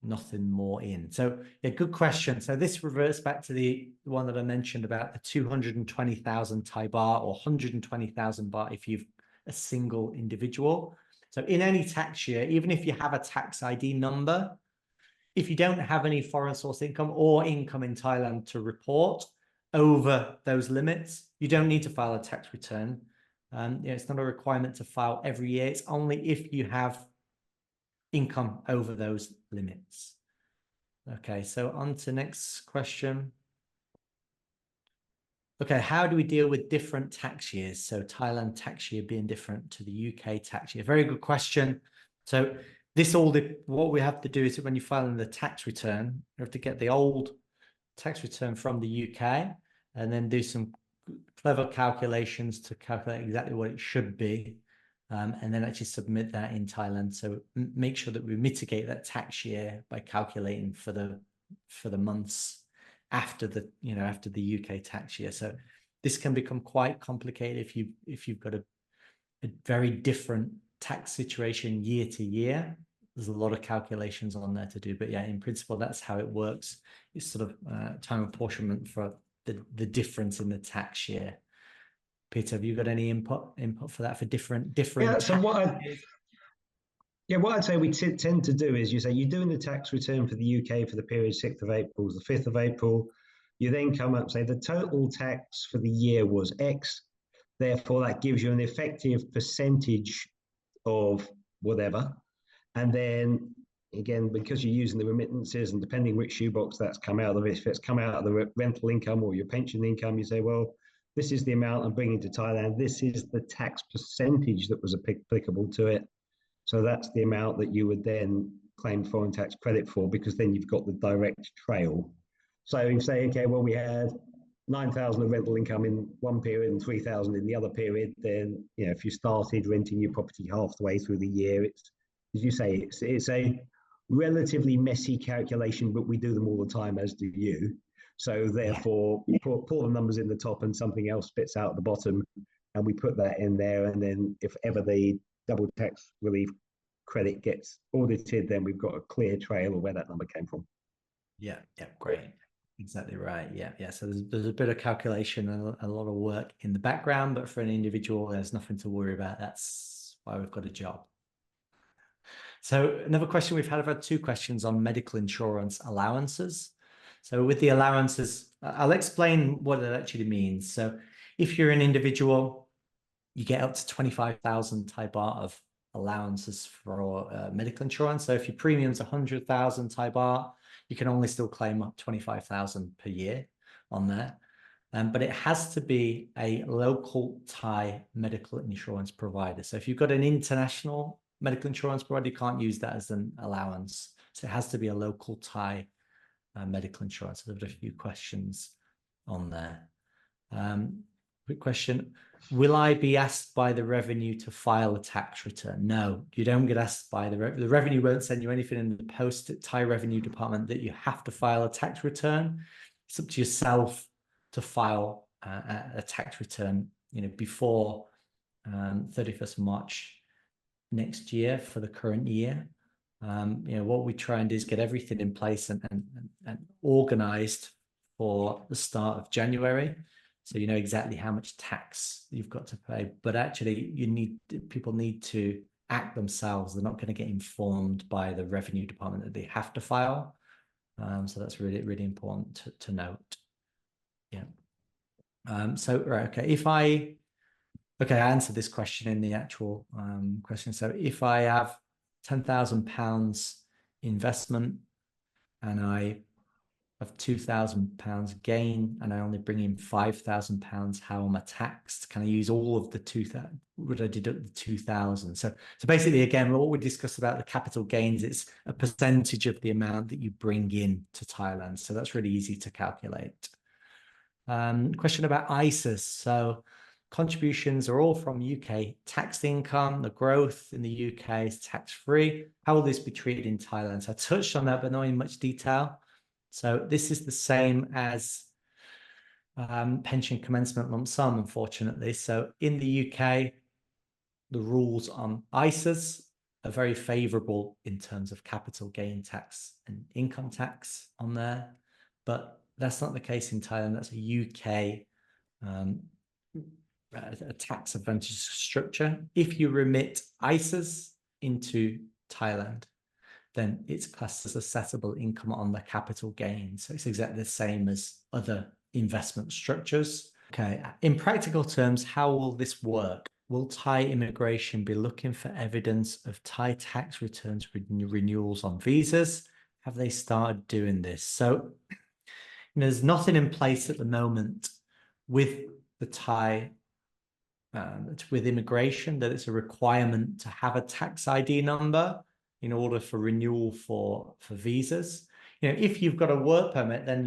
nothing more in? So, good question. So this reverts back to the one that I mentioned about the 220,000 Thai baht or 120,000 baht if you've a single individual. So in any tax year, even if you have a tax ID number, if you don't have any foreign source income or income in Thailand to report over those limits, you don't need to file a tax return. It's not a requirement to file every year. It's only if you have income over those limits. Okay, so on to next question. Okay, how do we deal with different tax years? So Thailand tax year being different to the UK tax year. Very good question. So what we have to do is when you file in the tax return, you have to get the old tax return from the UK and then do some clever calculations to calculate exactly what it should be, and then actually submit that in Thailand. So make sure that we mitigate that tax year by calculating for the months after the UK tax year. So this can become quite complicated if you've got a very different tax situation year to year. There's a lot of calculations on there to do, but in principle, that's how it works. It's sort of time apportionment for the difference in the tax year. Peter, have you got any input for that, for different? So what I'd say we tend to do is, you're doing the tax return for the UK for the period 6th of April to the 5th of April. You then come up and say the total tax for the year was X. Therefore, that gives you an effective percentage of whatever. And then again, because you're using the remittances, and depending which shoebox that's come out of, if it's come out of the rental income or your pension income, you say, well, this is the amount I'm bringing to Thailand. This is the tax percentage that was applicable to it. So that's the amount that you would then claim foreign tax credit for, because then you've got the direct trail. So you say, okay, well, we had 9,000 of rental income in one period and 3,000 in the other period. Then, if you started renting your property half the way through the year, it's, as you say, it's a relatively messy calculation, but we do them all the time, as do you. So therefore, pull the numbers in the top and something else spits out at the bottom, and we put that in there. And then if ever the double tax relief credit gets audited, then we've got a clear trail of where that number came from. Yeah, great. Exactly right. Yeah. So there's a bit of calculation and a lot of work in the background, but for an individual, there's nothing to worry about. That's why we've got a job. So another question we've had 2 questions on medical insurance allowances. So with the allowances, I'll explain what it actually means. So if you're an individual, you get up to 25,000 Thai baht of allowances for medical insurance. So if your premium's 100,000 Thai baht, you can only still claim up 25,000 per year on there. But it has to be a local Thai medical insurance provider. So if you've got an international medical insurance provider, you can't use that as an allowance. So it has to be a local Thai medical insurance. So there's a few questions on there. Quick question. Will I be asked by the revenue to file a tax return? No, you don't get asked by the revenue. Won't send you anything in the post at Thai Revenue Department that you have to file a tax return. It's up to yourself to file a tax return before 31st March next year for the current year. What we try and do is get everything in place and organized for the start of January. So you know exactly how much tax you've got to pay, but actually people need to act themselves. They're not going to get informed by the revenue department that they have to file. So that's really, really important to note. Yeah. Okay, I answered this question in the actual question. So if I have £10,000 investment and I have £2,000 gain and I only bring in £5,000, how am I taxed? Can I use all of the 2,000? Would I deduct the 2,000? So basically, again, what we discussed about the capital gains, it's a percentage of the amount that you bring in to Thailand. So that's really easy to calculate. Question about ISAs. So contributions are all from UK taxed income. The growth in the UK is tax-free. How will this be treated in Thailand? So I touched on that, but not in much detail. So this is the same as pension commencement lump sum, unfortunately. So in the UK, the rules on ISAs are very favorable in terms of capital gain tax and income tax on there. But that's not the case in Thailand. That's a UK a tax advantage structure. If you remit ISAs into Thailand, then it's classed as assessable income on the capital gain. So it's exactly the same as other investment structures. Okay, in practical terms, how will this work? Will Thai immigration be looking for evidence of Thai tax returns renewals on visas? Have they started doing this? So there's nothing in place at the moment with the Thai with immigration that it's a requirement to have a tax ID number in order for renewal for visas. If you've got a work permit, then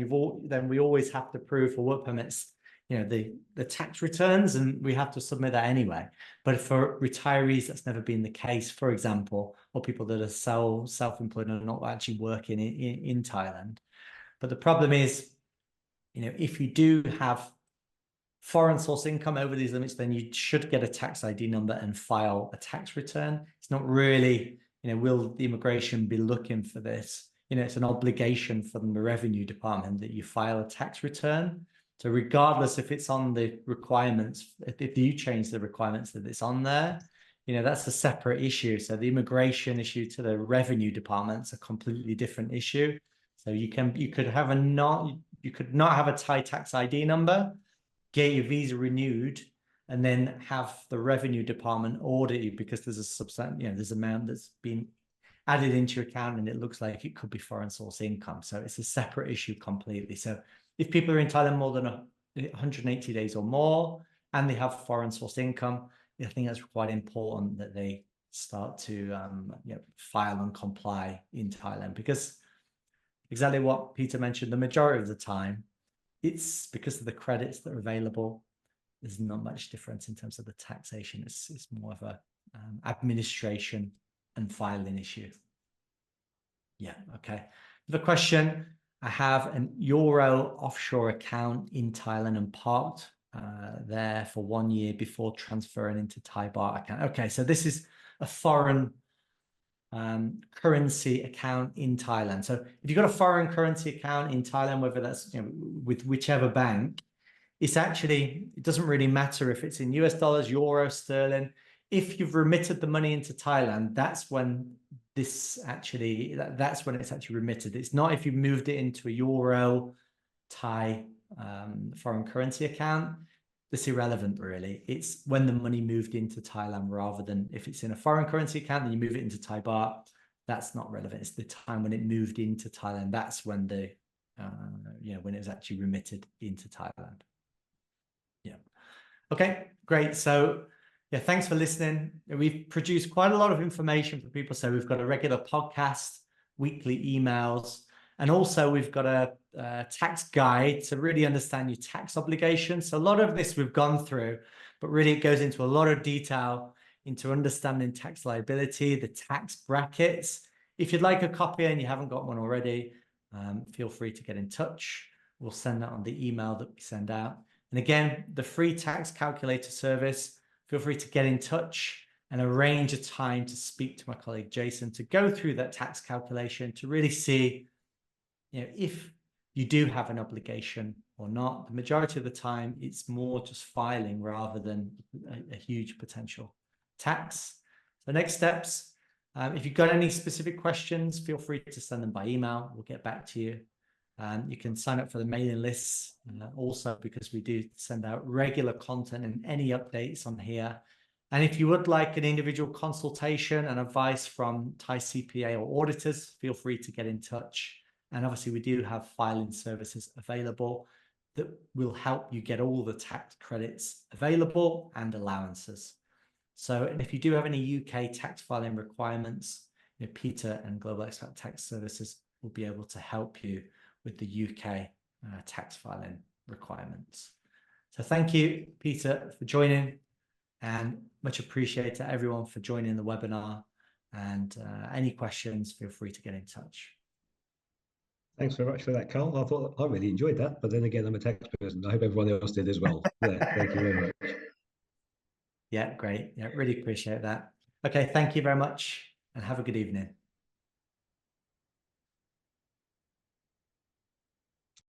we always have to prove for work permits, the tax returns, and we have to submit that anyway. But for retirees, that's never been the case, for example, or people that are self-employed and are not actually working in Thailand. But the problem is, if you do have foreign source income over these limits, then you should get a tax ID number and file a tax return. It's not really, will the immigration be looking for this? It's an obligation from the revenue department that you file a tax return. So regardless if it's on the requirements, if you change the requirements that it's on there, that's a separate issue. So the immigration issue to the revenue department's a completely different issue. So you could not have a Thai tax ID number, get your visa renewed, and then have the revenue department audit you because there's a substantial, there's amount that's been added into your account and it looks like it could be foreign source income. So it's a separate issue completely. So if people are in Thailand more than 180 days or more and they have foreign source income, I think that's quite important that they start to file and comply in Thailand, because exactly what Peter mentioned, the majority of the time, it's because of the credits that are available. There's not much difference in terms of the taxation. It's more of a administration and filing issue. Yeah, okay. The question, I have an euro offshore account in Thailand and parked there for 1 year before transferring into Thai baht account. Okay, so this is a foreign currency account in Thailand. So if you've got a foreign currency account in Thailand, whether that's with whichever bank, it doesn't really matter if it's in US dollars, euro, sterling. If you've remitted the money into Thailand, that's when it's actually remitted. It's not if you moved it into a euro Thai foreign currency account. That's irrelevant, really. It's when the money moved into Thailand, rather than if it's in a foreign currency account and you move it into Thai baht. That's not relevant. It's the time when it moved into Thailand. That's when when it was actually remitted into Thailand. Yeah. Okay, great. So yeah, thanks for listening. We've produced quite a lot of information for people. So we've got a regular podcast, weekly emails, and also we've got a tax guide to really understand your tax obligations. So a lot of this we've gone through, but really it goes into a lot of detail into understanding tax liability, the tax brackets. If you'd like a copy and you haven't got one already, feel free to get in touch. We'll send that on the email that we send out. And again, the free tax calculator service, feel free to get in touch and arrange a time to speak to my colleague Jason to go through that tax calculation to really see, if you do have an obligation or not. The majority of the time, it's more just filing rather than a huge potential tax. So next steps, if you've got any specific questions, feel free to send them by email. We'll get back to you. You can sign up for the mailing lists also, because we do send out regular content and any updates on here. And if you would like an individual consultation and advice from Thai CPA or auditors, feel free to get in touch. And obviously, we do have filing services available that will help you get all the tax credits available and allowances. So, and if you do have any UK tax filing requirements, Peter and Global Expat Tax Services will be able to help you with the UK tax filing requirements. So thank you, Peter, for joining, and much appreciated to everyone for joining the webinar. And any questions, feel free to get in touch. Thanks very much for that, Carl. I really enjoyed that, but then again, I'm a tax person. I hope everyone else did as well. Yeah, thank you very much. Yeah, great. Yeah, really appreciate that. Okay, thank you very much and have a good evening.